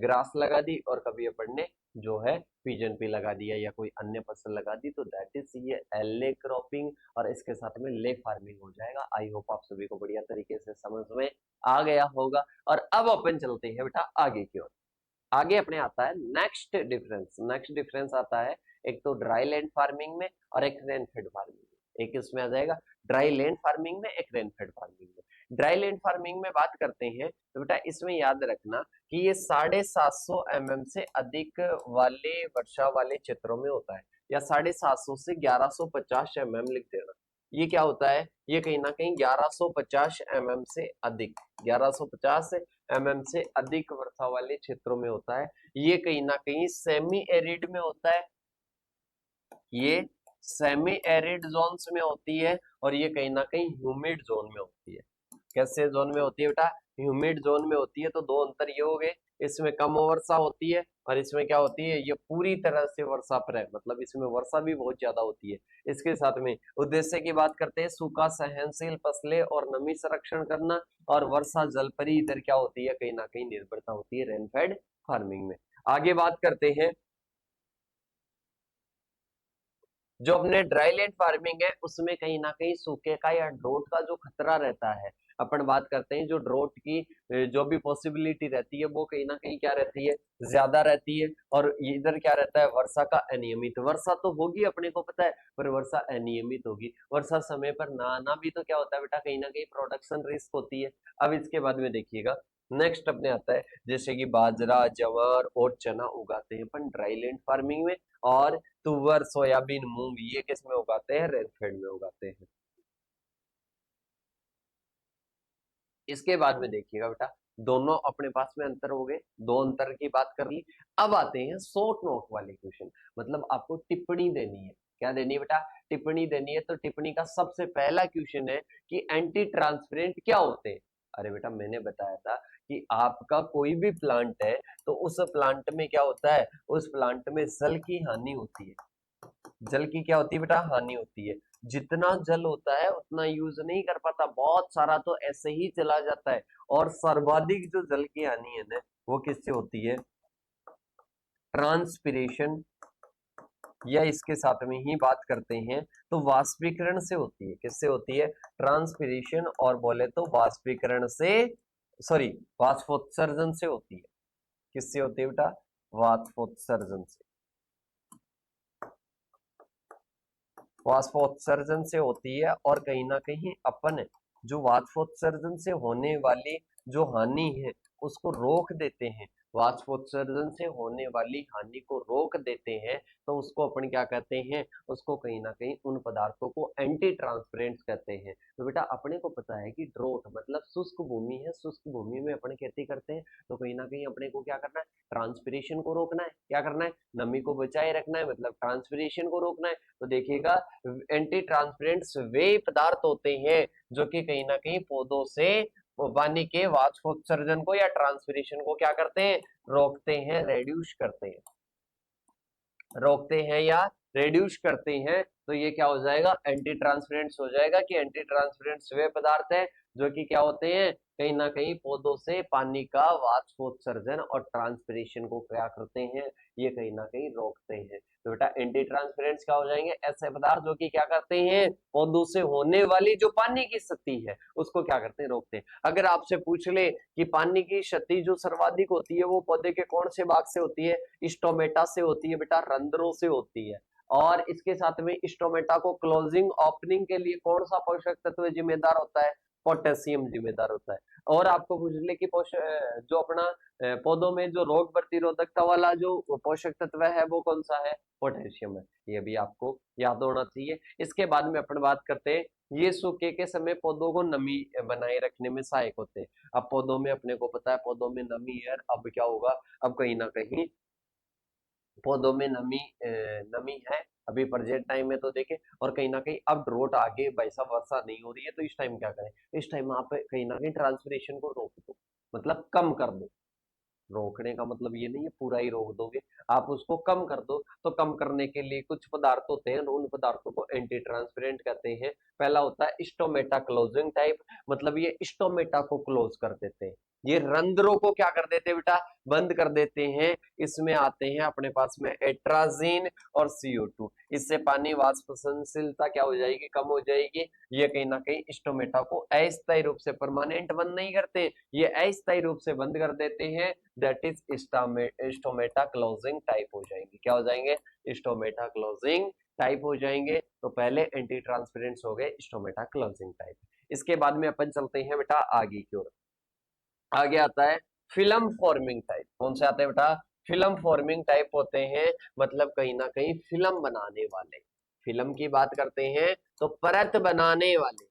ग्रास लगा दी और कभी अपन ने जो है पिजन पे लगा दिया या कोई अन्य फसल लगा दी, तो दैट इज ये एले क्रॉपिंग और इसके साथ में ले फार्मिंग हो जाएगा। आई होप आप सभी को बढ़िया तरीके से समझ में आ गया होगा। और अब अपन चलते हैं बेटा आगे की ओर। आगे अपने आता है नेक्स्ट डिफरेंस। नेक्स्ट डिफरेंस आता है एक तो ड्राई लैंड फार्मिंग में और एक रेनफेड फार्मिंग में। एक इसमें आ जाएगा ड्राई लैंड फार्मिंग में, एक रेनफेड फार्मिंग में। ड्राई लैंड फार्मिंग में बात करते हैं तो बेटा इसमें याद रखना कि ये 750 mm से अधिक वाले वर्षा वाले क्षेत्रों में होता है, या 750 से 1150 mm लिख देना। ये क्या होता है? ये कहीं ना कहीं 1150 mm से अधिक, 1150 mm से अधिक वर्षा वाले क्षेत्रों में होता है। ये कहीं ना कहीं सेमी एरिड में होता है, ये सेमी एरिड जोन्स में होती है और ये कहीं ना कहीं ह्यूमिड जोन में होती है। कैसे जोन में होती है बेटा? ह्यूमिड जोन में होती है। तो दो अंतर ये हो गए, इसमें कम वर्षा होती है और इसमें क्या होती है? ये पूरी तरह से वर्षा पर है, मतलब इसमें वर्षा भी बहुत ज्यादा होती है। इसके साथ में उद्देश्य की बात करते हैं, सूखा सहनशील फसलें और नमी संरक्षण करना और वर्षा जल पर ही इधर क्या होती है? कहीं ना कहीं निर्भरता होती है रेनफेड फार्मिंग में। आगे बात करते हैं, जो अपने ड्राई लैंड फार्मिंग है उसमें कहीं ना कहीं सूखे का या ड्रोट का जो खतरा रहता है, अपन बात करते हैं जो ड्रोट की जो भी पॉसिबिलिटी रहती है वो कहीं ना कहीं क्या रहती है? ज्यादा रहती है। और इधर क्या रहता है? वर्षा का अनियमित, वर्षा तो होगी अपने को पता है, पर वर्षा अनियमित होगी। वर्षा समय पर ना आना भी तो क्या होता है बेटा? कहीं ना कहीं प्रोडक्शन रिस्क होती है। अब इसके बाद में देखिएगा, नेक्स्ट अपने आता है जैसे कि बाजरा, जवार और चना उगाते हैं अपन ड्राई लैंड फार्मिंग में, और तुवर, सोयाबीन, मूंग ये किस में उगाते हैं? रेनफेड में उगाते हैं। इसके बाद में देखिएगा बेटा, दोनों अपने पास में अंतर हो गए, दो अंतर की बात कर ली। अब आते हैं शॉर्ट नोट वाले क्वेश्चन, मतलब आपको टिप्पणी देनी है। क्या देनी है बेटा? टिप्पणी देनी है। तो टिप्पणी का सबसे पहला क्वेश्चन है कि एंटी ट्रांसपेरेंट क्या होते हैं? अरे बेटा मैंने बताया था कि आपका कोई भी प्लांट है तो उस प्लांट में क्या होता है? उस प्लांट में जल की हानि होती है। जल की क्या होती है बेटा? हानि होती है। जितना जल होता है उतना यूज नहीं कर पाता, बहुत सारा तो ऐसे ही चला जाता है। और सर्वाधिक जो जल की हानि है ना, वो किससे होती है? ट्रांसपिरेशन, या इसके साथ में ही बात करते हैं तो वाष्पीकरण से होती है। किससे होती है? ट्रांसपिरेशन, और बोले तो वाष्पीकरण से, सॉरी, वाष्पोत्सर्जन से होती है। किससे होती है बेटा? वाष्पोत्सर्जन से। वाष्पोत्सर्जन से होती है। और कहीं ना कहीं अपन जो वाष्पोत्सर्जन से होने वाली जो हानि है उसको रोक देते हैं, वाष्पोत्सर्जन से होने वाली हानि को रोक देते हैं, तो उसको अपन क्या कहते हैं? उसको कहीं ना कहीं उन पदार्थों को एंटी ट्रांसपेरेंट कहते हैं। तो बेटा अपने को पता है कि ड्रोट मतलब शुष्क भूमि है, शुष्क भूमि में अपन खेती करते हैं, तो कहीं ना कहीं अपने को क्या करना है? ट्रांसपिरेशन को रोकना है। क्या करना है? नमी को बचाए रखना है, मतलब ट्रांसपिरेशन को रोकना है। तो देखिएगा, एंटी ट्रांसपेरेंट्स वे पदार्थ होते हैं जो कि कहीं ना कहीं पौधों से पानी के वाष्पोत्सर्जन को या ट्रांसपिरेशन को क्या करते हैं? रोकते हैं, रेड्यूस करते हैं। रोकते हैं या रेड्यूस करते हैं, तो ये क्या हो जाएगा? एंटी ट्रांसपेरेंट्स हो जाएगा। कि एंटी ट्रांसपेरेंट्स वे पदार्थ है जो कि क्या होते हैं? कहीं ना कहीं पौधों से पानी का वाष्पोत्सर्जन और ट्रांसपिरेशन को क्या करते हैं? ये कहीं ना कहीं रोकते हैं। तो बेटा एंटी ट्रांसपेरेंट्स क्या हो जाएंगे? ऐसे पदार्थ जो कि क्या करते हैं? पौधों से होने वाली जो पानी की क्षति है उसको क्या करते हैं? रोकते हैं। अगर आपसे पूछ ले कि पानी की क्षति जो सर्वाधिक होती है वो पौधे के कौन से भाग से होती है? स्टोमेटा से होती है बेटा, रंध्रों से होती है। और इसके साथ में स्टोमेटा को क्लोजिंग ओपनिंग के लिए कौन सा पोषक तत्व जिम्मेदार होता है? पोटेशियम जिम्मेदार होता है। और आपको पूछ ले कि जो अपना पौधों में जो रोग प्रतिरोधकता वाला जो पोषक तत्व है वो कौन सा है? पोटेशियम है। ये भी आपको याद होना चाहिए। इसके बाद में अपन बात करते हैं, ये सूखे के समय पौधों को नमी बनाए रखने में सहायक होते हैं। अब पौधों में अपने को पता है पौधों में नमी है, अब क्या होगा? अब कहीं ना कहीं पौधों में नमी है अभी प्रेजेंट टाइम में, तो देखें। और कहीं ना कहीं अब ड्रोट आगे वैसा वर्षा नहीं हो रही है, तो इस टाइम क्या करें? इस टाइम आप कहीं ना कहीं ट्रांसपिरेशन को रोक दो, मतलब कम कर दो। रोकने का मतलब ये नहीं है पूरा ही रोक दोगे, आप उसको कम कर दो। तो कम करने के लिए कुछ पदार्थ होते हैं, उन पदार्थों को एंटी ट्रांसपेरेंट कहते हैं। पहला होता है स्टोमेटा क्लोजिंग टाइप, मतलब ये स्टोमेटा को क्लोज कर देते हैं, ये रंध्रों को क्या कर देते हैं बेटा? बंद कर देते हैं। इसमें आते हैं अपने पास में एट्राजीन और CO2। इससे पानी वाष्पशीलता क्या हो जाएगी? कम हो जाएगी। ये कहीं ना कहीं स्टोमेटा को अस्थायी रूप से परमानेंट बंद नहीं करते, ये अस्थायी रूप से बंद कर देते हैं। That is stomata closing type हो जाएंगे। क्या हो जाएंगे? स्टोमेटा क्लोजिंग टाइप हो जाएंगे। तो पहले एंटी ट्रांसपेरेंट्स हो गए स्टोमेटा क्लोजिंग टाइप। इसके बाद में अपन चलते हैं बेटा आगे की ओर। आगे आता है फिल्म फॉर्मिंग टाइप। कौन से आते हैं बेटा? फिल्म फॉर्मिंग टाइप होते हैं, मतलब कहीं ना कहीं फिल्म बनाने वाले। फिल्म की बात करते हैं तो परत बनाने वाले,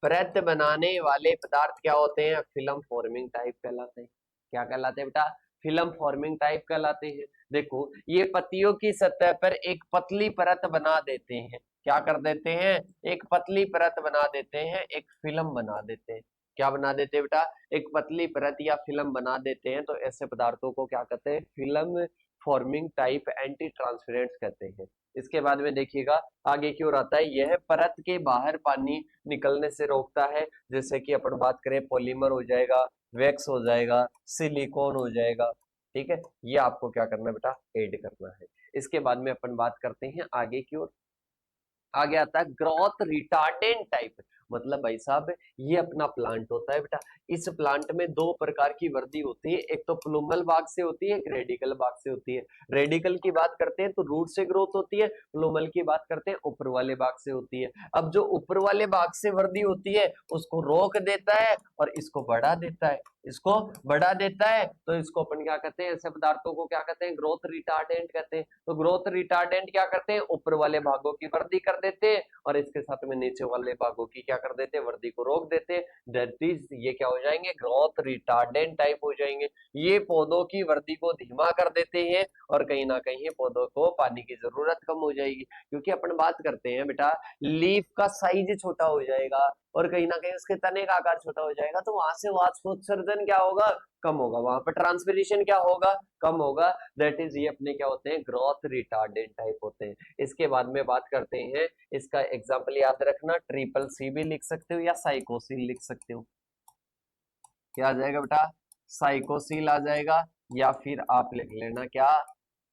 परत बनाने वाले पदार्थ क्या होते हैं? फिल्म फॉर्मिंग टाइप कहलाते हैं। क्या कहलाते हैं बेटा? फिल्म फॉर्मिंग टाइप कहलाते हैं। देखो, ये पत्तियों की सतह पर एक पतली परत बना देते हैं। क्या कर देते हैं? एक पतली परत बना देते हैं, एक फिल्म बना देते हैं। क्या बना देते हैं बेटा? एक पतली परत या फिल्म बना देते हैं। तो ऐसे पदार्थों को क्या कहते हैं? फिल्म फॉर्मिंग टाइप एंटी ट्रांसपेरेंट्स कहते हैं। इसके बाद में देखिएगा आगे की ओर आता है, यह परत के बाहर पानी निकलने से रोकता है। जैसे कि अपन बात करें पॉलीमर हो जाएगा, वैक्स हो जाएगा, सिलिकॉन हो जाएगा। ठीक है, ये आपको क्या करना है बेटा? ऐड करना है। इसके बाद में अपन बात करते हैं आगे की ओर। आगे आता है ग्रोथ रिटार्डेंट टाइप, मतलब भाई साहब ये अपना प्लांट होता है बेटा। इस प्लांट में दो प्रकार की वृद्धि होती है, एक तो प्लूमल भाग से होती है, एक रेडिकल भाग से होती है। रेडिकल की बात करते हैं तो रूट से ग्रोथ होती है, प्लूमल की बात करते हैं ऊपर वाले भाग से होती है। अब जो ऊपर वाले भाग से वृद्धि होती है उसको रोक देता है और इसको बढ़ा देता है। इसको बढ़ा देता है, तो इसको अपन क्या कहते हैं, ऐसे पदार्थों को क्या कहते हैं, ग्रोथ रिटार्डेंट कहते हैं। तो ग्रोथ रिटार्डेंट क्या करते हैं, ऊपर वाले भागों की वृद्धि कर देते हैं और इसके साथ में नीचे वाले भागों की क्या कर देते हैं, वृद्धि को रोक देते हैं। दैट इज ये क्या हो जाएंगे, ग्रोथ रिटार्डेंट टाइप हो जाएंगे। ये पौधों की वृद्धि को धीमा कर देते हैं और कहीं ना कहीं पौधों को पानी की जरूरत कम हो जाएगी, क्योंकि अपन बात करते हैं बेटा लीफ का साइज छोटा हो जाएगा और कहीं ना कहीं उसके तने का आकार छोटा हो जाएगा, तो वहां से वाष्पोत्सर्जन क्या होगा, कम होगा, वहां पर ट्रांसपिरेशन क्या होगा, कम होगा। दैट इज ये अपने क्या होते हैं, ग्रोथ रिटार्डेंट टाइप होते हैं। इसके बाद में बात करते हैं, इसका एग्जाम्पल याद रखना, ट्रिपल सी भी लिख सकते हो या साइकोसिल लिख सकते हो। क्या आ जाएगा बेटा, साइकोसिल आ जाएगा या फिर आप लिख लेना क्या,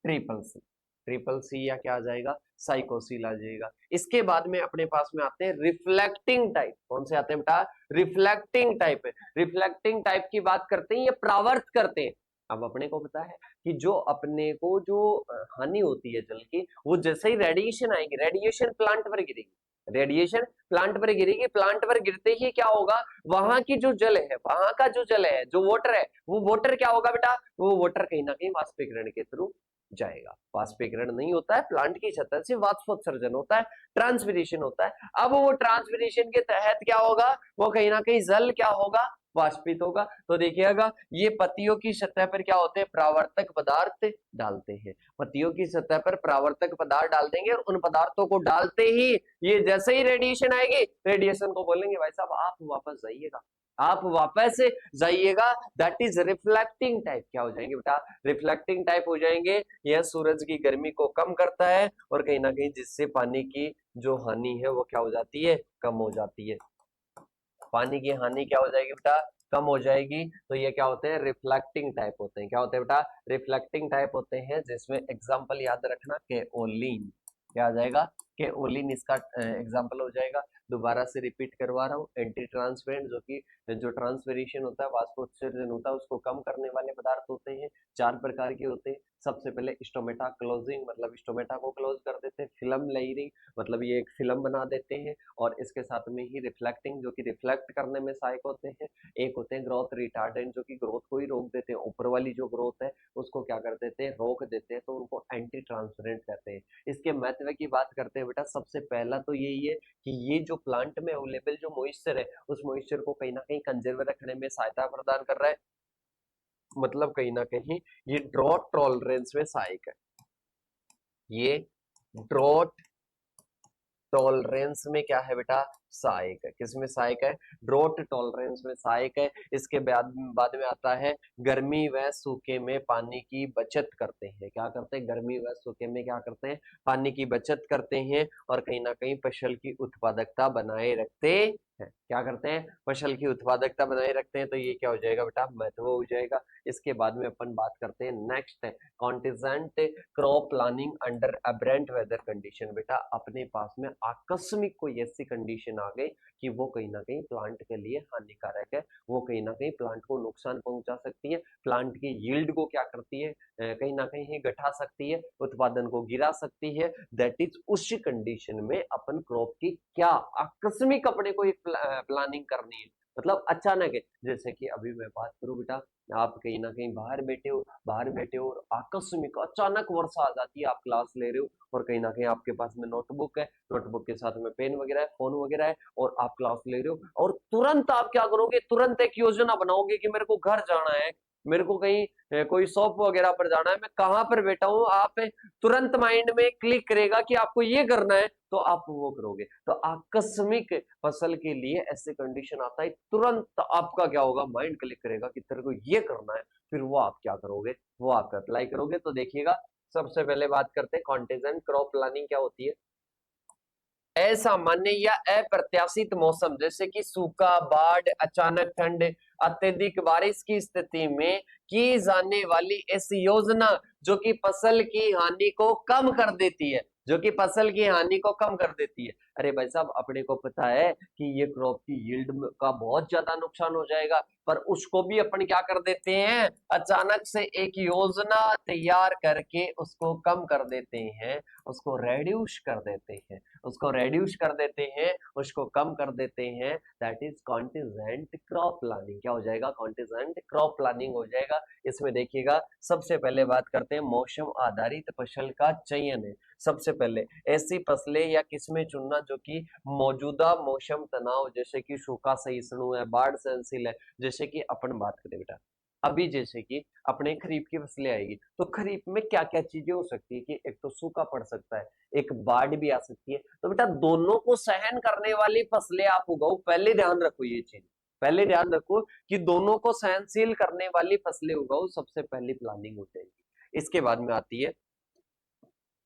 ट्रिपल सी। ट्रिपल सी या क्या आ जाएगा, साइकोसिल आ जाएगा। इसके बाद में अपने पास में आते हैं रिफ्लेक्टिंग टाइप। कौन से आते हैं बेटा, रिफ्लेक्टिंग टाइप है। रिफ्लेक्टिंग टाइप की बात करते हैं, ये परावर्त करते हैं। अब अपने को पता है कि जो अपने को जो हानि होती है जल की, वो जैसे ही रेडिएशन आएगी, रेडिएशन प्लांट पर गिरेगी, रेडिएशन प्लांट पर गिरेगी, प्लांट पर गिरते ही क्या होगा, वहां की जो जल है, वहां का जो जल है, जो वाटर है, वो वाटर क्या होगा बेटा, वो वाटर कहीं ना कहीं वाष्पीकरण के थ्रू जाएगा। वाष्पीकरण नहीं होता है, प्लांट की सतह से वाष्पोत्सर्जन होता है, ट्रांसपिरेशन होता है। अब वो ट्रांसपिरेशन के तहत क्या होगा, वो कहीं ना कहीं जल क्या होगा, वाष्पित होगा। तो देखिएगा ये पत्तियों की सतह पर क्या होते हैं, प्रावर्तक पदार्थ डालते हैं। पत्तियों की सतह पर प्रावर्तक पदार्थ डाल देंगे और उन पदार्थों को डालते ही ये जैसे ही रेडिएशन आएगी, रेडिएशन को बोलेंगे भाई साहब आप वापस जाइएगा, आप वापस जाइएगा। That is reflecting type. क्या हो जाएंगे बेटा, रिफ्लेक्टिंग टाइप हो जाएंगे। यह सूरज की गर्मी को कम करता है और कहीं ना कहीं जिससे पानी की जो हानि है वो क्या हो जाती है, कम हो जाती है। पानी की हानि क्या हो जाएगी बेटा, कम हो जाएगी। तो ये क्या होते हैं, रिफ्लेक्टिंग टाइप होते हैं। क्या होते हैं बेटा, रिफ्लेक्टिंग टाइप होते हैं, जिसमें एग्जांपल याद रखना केओलिन। क्या आ जाएगा, केओलिन इसका एग्जांपल हो जाएगा। दोबारा से रिपीट करवा रहा हूँ, एंटी ट्रांसपेरेंट जो कि जो ट्रांसपेरेशन होता है, वाष्पोत्सर्जन होता है, उसको कम करने वाले पदार्थ होते हैं। 4 प्रकार के होते हैं। सबसे पहले स्टोमेटा क्लोजिंग, मतलब स्टोमेटा को क्लोज कर देते हैं। फिल्म लेयरिंग, मतलब ये एक फिल्म बना देते हैं। और इसके साथ में ही रिफ्लेक्टिंग, जो कि रिफ्लेक्ट करने में सहायक होते हैं। एक होते हैं ग्रोथ रिटार्डेंट, जो कि ग्रोथ को ही रोक देते हैं, ऊपर वाली जो ग्रोथ है उसको क्या कर देते हैं, रोक देते हैं, तो उनको एंटी ट्रांसपेरेंट कहते हैं। इसके महत्व की बात करते हैं बेटा, सबसे पहला तो यही है कि ये जो प्लांट में अवेलेबल जो मॉइस्चर है, उस मॉइस्चर को कहीं ना कहीं कंजर्व रखने में सहायता प्रदान कर रहा है। मतलब कहीं ना कहीं ये ड्रॉट टॉलरेंस में सहायक है। ये ड्रॉट टॉलरेंस में क्या है बेटा, सहायक है। किसमें सहायक है, ड्रॉट टॉलरेंस में सहायक है। इसके बाद में आता है गर्मी व सूखे में पानी की बचत करते हैं। क्या करते हैं, गर्मी व सूखे में क्या करते हैं, पानी की बचत करते हैं और कहीं ना कहीं फसल की उत्पादकता बनाए रखते हैं। क्या करते हैं, फसल की उत्पादकता बनाए रखते हैं। तो ये क्या हो जाएगा बेटा, महत्व हो जाएगा। इसके बाद में अपन बात करते हैं, नेक्स्ट है contingent crop planning under aberrant weather condition. बेटा अपने पास में आकस्मिक कोई ऐसी कंडीशन आ गई कि वो कहीं ना कहीं प्लांट के लिए हानिकारक है, वो कहीं ना कहीं प्लांट को नुकसान पहुंचा सकती है, प्लांट की यील्ड को क्या करती है, कहीं ना कहीं घटा सकती है, उत्पादन को गिरा सकती है। दैट इज उस कंडीशन में अपन क्रॉप की क्या आकस्मिक अपने को एक प्लानिंग करनी है, मतलब अचानक है। जैसे कि अभी मैं बात करूं बेटा, आप कहीं ना कहीं बाहर बैठे हो और आकस्मिक अचानक वर्षा आ जाती है, आप क्लास ले रहे हो और कहीं ना कहीं आपके पास में नोटबुक है, नोटबुक के साथ में पेन वगैरह है, फोन वगैरह है और आप क्लास ले रहे हो और तुरंत आप क्या करोगे, तुरंत एक योजना बनाओगे कि मेरे को घर जाना है, मेरे को कहीं कोई शॉप वगैरह पर जाना है, मैं कहां पर बैठा हूं, आप तुरंत माइंड में क्लिक करेगा कि आपको ये करना है, तो आप वो करोगे। तो आकस्मिक फसल के लिए ऐसे कंडीशन आता है, तुरंत आपका क्या होगा, माइंड क्लिक करेगा कि तेरे को ये करना है, फिर वो आप क्या करोगे, वो आप अप्लाई करोगे। तो देखिएगा, सबसे पहले बात करते हैं कॉन्टिजेंट क्रॉप प्लानिंग क्या होती है। असामान्य या अप्रत्याशित मौसम जैसे कि सूखा, बाढ़, अचानक ठंड, अत्यधिक बारिश की स्थिति में की जाने वाली ऐसी योजना जो कि फसल की हानि को कम कर देती है, जो कि फसल की हानि को कम कर देती है। अरे भाई साहब अपने को पता है कि ये क्रॉप की यील्ड का बहुत ज्यादा नुकसान हो जाएगा, पर उसको भी अपन क्या कर देते हैं, अचानक से एक योजना तैयार करके उसको कम कर देते हैं, उसको रेड्यूस कर देते हैं, उसको रेड्यूस कर देते हैं, उसको कम कर देते हैं। That is contingent crop planning. क्या हो जाएगा, कॉन्टिजेंट क्रॉप प्लानिंग हो जाएगा। इसमें देखिएगा सबसे पहले बात करते हैं मौसम आधारित फसल का चयन है। सबसे पहले ऐसी फसलें या किस्में चुनना जो कि मौजूदा मौसम तनाव जैसे कि सूखा सहिष्णु है, बाढ़ सहनशील है। जैसे कि अपन बात करें बेटा, अभी जैसे कि अपने खरीफ की फसलें आएगी, तो खरीफ में क्या क्या चीजें हो सकती है कि एक तो सूखा पड़ सकता है, एक बाढ़ भी आ सकती है। तो बेटा दोनों को सहन करने वाली फसलें आप उगाओ, पहले ध्यान रखो ये चीज, पहले ध्यान रखो कि दोनों को सहनशील करने वाली फसलें उगाओ, सबसे पहली प्लानिंग हो जाएगी। इसके बाद में आती है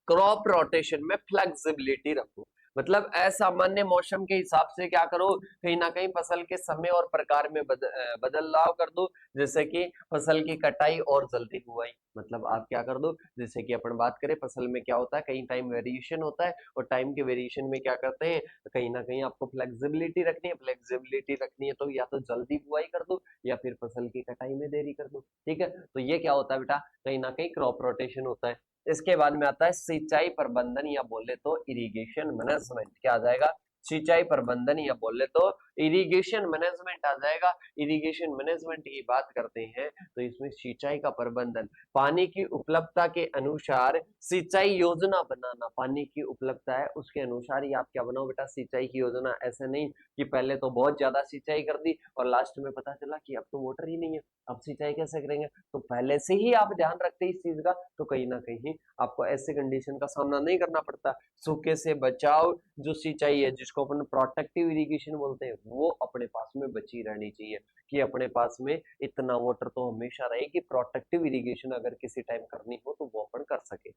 क्रॉप रोटेशन में फ्लेक्सिबिलिटी रखो, मतलब असामान्य मौसम के हिसाब से क्या करो, कहीं ना कहीं फसल के समय और प्रकार में बदलाव कर दो। जैसे कि फसल की कटाई और जल्दी बुआई, मतलब आप क्या कर दो, जैसे कि अपन बात करें फसल में क्या होता है, कहीं टाइम वेरिएशन होता है, और टाइम के वेरिएशन में क्या करते हैं, कहीं ना कहीं आपको फ्लेक्सिबिलिटी रखनी है। फ्लेक्सिबिलिटी रखनी है तो या तो जल्दी बुआई कर दो या फिर फसल की कटाई में देरी कर दो। ठीक है, तो ये क्या होता है बेटा, कहीं ना कहीं क्रॉप रोटेशन होता है। इसके बाद में आता है सिंचाई प्रबंधन या बोले तो इरिगेशन मैनेजमेंट। क्या आ जाएगा, सिंचाई प्रबंधन या बोले तो इरिगेशन मैनेजमेंट आ जाएगा। इरिगेशन मैनेजमेंट की बात करते हैं तो इसमें सिंचाई का प्रबंधन, पानी की उपलब्धता के अनुसार सिंचाई योजना बनाना। पानी की उपलब्धता है उसके अनुसार ही आप क्या बनाओ बेटा, सिंचाई की योजना। ऐसे नहीं कि पहले तो बहुत ज्यादा सिंचाई कर दी और लास्ट में पता चला कि अब तो मोटर ही नहीं है, अब सिंचाई कैसे करेंगे। तो पहले से ही आप ध्यान रखते इस चीज का, तो कहीं ना कहीं आपको ऐसे कंडीशन का सामना नहीं करना पड़ता। सूखे से बचाव जो सिंचाई है जिसको अपन प्रोटेक्टिव इरिगेशन बोलते हैं, वो अपने पास में बची रहनी चाहिए, कि अपने पास में इतना वाटर तो हमेशा रहे कि प्रोटेक्टिव इरिगेशन अगर किसी टाइम करनी हो तो वो अपन कर सके।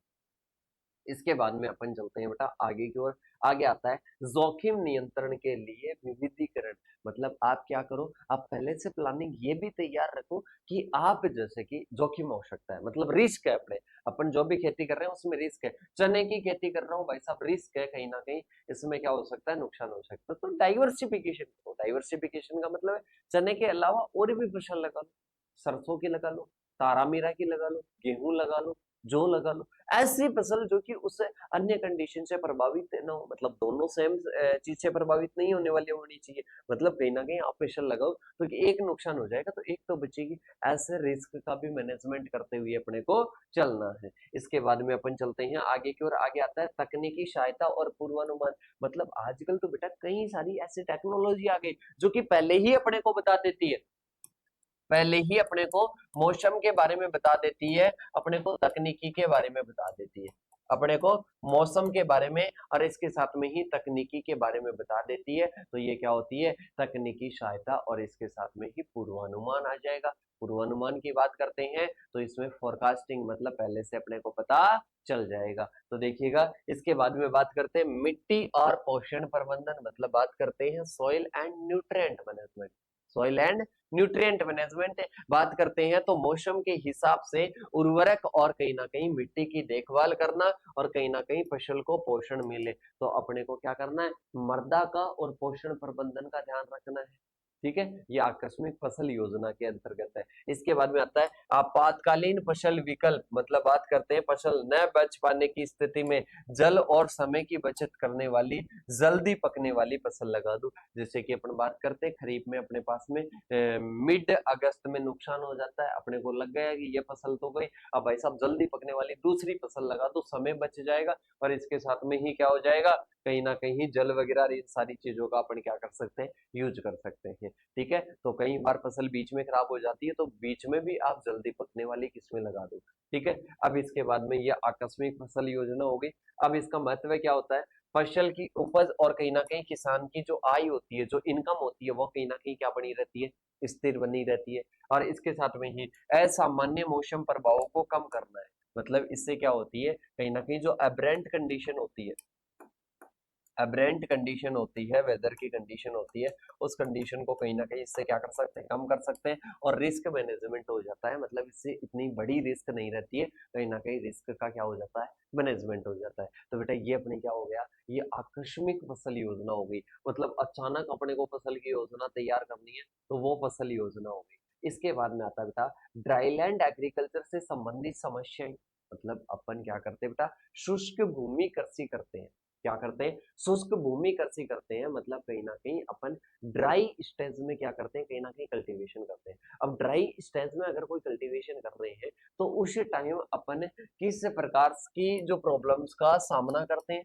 इसके बाद में अपन चलते हैं बेटा आगे की ओर। आगे आता है जोखिम नियंत्रण के लिए विविधीकरण, मतलब आप क्या करो, आप पहले से प्लानिंग ये भी तैयार रखो कि आप जैसे कि जोखिम हो सकता है, मतलब रिस्क है अपने, अपन जो भी खेती कर रहे हैं उसमें रिस्क है। चने की खेती कर रहा हूँ भाई साहब, रिस्क है, कहीं ना कहीं इसमें क्या हो सकता है, नुकसान हो सकता है। तो डाइवर्सिफिकेशन करो। डाइवर्सिफिकेशन का मतलब है चने के अलावा और भी फसल लगा लो, सरसों की लगा लो, तारा मीरा की लगा लो, गेहूं लगा लो, जौ लगा लो। ऐसी फसल जो कि उससे अन्य कंडीशन से प्रभावित ना हो, मतलब दोनों सेम चीज से प्रभावित नहीं होने वाली होनी चाहिए। मतलब कहीं ना कहीं आप फसल लगाओ तो कि एक नुकसान हो जाएगा तो एक तो बचेगी। ऐसे रिस्क का भी मैनेजमेंट करते हुए अपने को चलना है। इसके बाद में अपन चलते हैं आगे की ओर। आगे आता है तकनीकी सहायता और पूर्वानुमान, मतलब आजकल तो बेटा कई सारी ऐसी टेक्नोलॉजी आ गई जो कि पहले ही अपने को बता देती है, पहले ही अपने को मौसम के बारे में बता देती है, अपने को तकनीकी के बारे में बता देती है, अपने को मौसम के बारे में और इसके साथ में ही तकनीकी के बारे में बता देती है। तो ये क्या होती है, तकनीकी सहायता और इसके साथ में ही पूर्वानुमान आ जाएगा। पूर्वानुमान की बात करते हैं तो इसमें फोरकास्टिंग, मतलब पहले से अपने को पता चल जाएगा। तो देखिएगा इसके बाद में बात करते हैं मिट्टी और पोषण प्रबंधन, मतलब बात करते हैं soil and nutrient management. Soil and nutrient management बात करते हैं तो मौसम के हिसाब से उर्वरक और कहीं ना कहीं मिट्टी की देखभाल करना, और कहीं ना कहीं फसल को पोषण मिले तो अपने को क्या करना है, मृदा का और पोषण प्रबंधन का ध्यान रखना है। ठीक है, ये आकस्मिक फसल योजना के अंतर्गत है। इसके बाद में आता है आपातकालीन फसल विकल्प, मतलब बात करते हैं फसल न बच पाने की स्थिति में जल और समय की बचत करने वाली जल्दी पकने वाली फसल लगा दो। जैसे कि अपन बात करते हैं खरीफ में अपने पास में मिड अगस्त में नुकसान हो जाता है, अपने को लग गया कि ये फसल तो गई, अब भाई साहब जल्दी पकने वाली दूसरी फसल लगा दो, समय बच जाएगा और इसके साथ में ही क्या हो जाएगा, कहीं ना कहीं जल वगैरह इन सारी चीजों का अपन क्या कर सकते हैं, यूज कर सकते हैं। ठीक है, तो कई बार फसल बीच में खराब हो जाती है तो बीच में भी आप जल्दी पकने वाली किस्में लगा दो। ठीक है, अब इसके बाद में ये आकस्मिक फसल योजना हो गई। अब इसका महत्व क्या होता है, फसल की उपज और कहीं ना कहीं किसान की जो आय होती है, जो इनकम होती है, वो कहीं ना कहीं क्या बनी रहती है, स्थिर बनी रहती है। और इसके साथ में ही असामान्य मौसम प्रभावों को कम करना है, मतलब इससे क्या होती है, कहीं ना कहीं जो एब्रेंट कंडीशन होती है, एबरेंट कंडीशन होती है, वेदर की कंडीशन होती है, उस कंडीशन को कहीं ना कहीं इससे क्या कर सकते हैं, कम कर सकते हैं, और रिस्क मैनेजमेंट हो जाता है, मतलब इससे इतनी बड़ी रिस्क नहीं रहती है, कहीं ना कहीं रिस्क का क्या हो जाता है, मैनेजमेंट हो जाता है। तो बेटा ये अपने क्या हो गया, ये आकस्मिक फसल योजना हो गई, मतलब अचानक अपने को फसल की योजना तैयार करनी है तो वो फसल योजना हो गई। इसके बाद में आता है बेटा ड्राईलैंड एग्रीकल्चर से संबंधित समस्याएं, मतलब अपन क्या करते हैं बेटा, शुष्क भूमि कृषि करते हैं। क्या करते हैं, शुष्क भूमि कृषि करते हैं, मतलब कहीं ना कहीं अपन ड्राई स्टेज में क्या करते हैं, कहीं ना कहीं कल्टीवेशन करते हैं। अब ड्राई स्टेज में अगर कोई कल्टीवेशन कर रहे हैं तो उस टाइम अपन किस प्रकार की जो प्रॉब्लम्स का सामना करते हैं,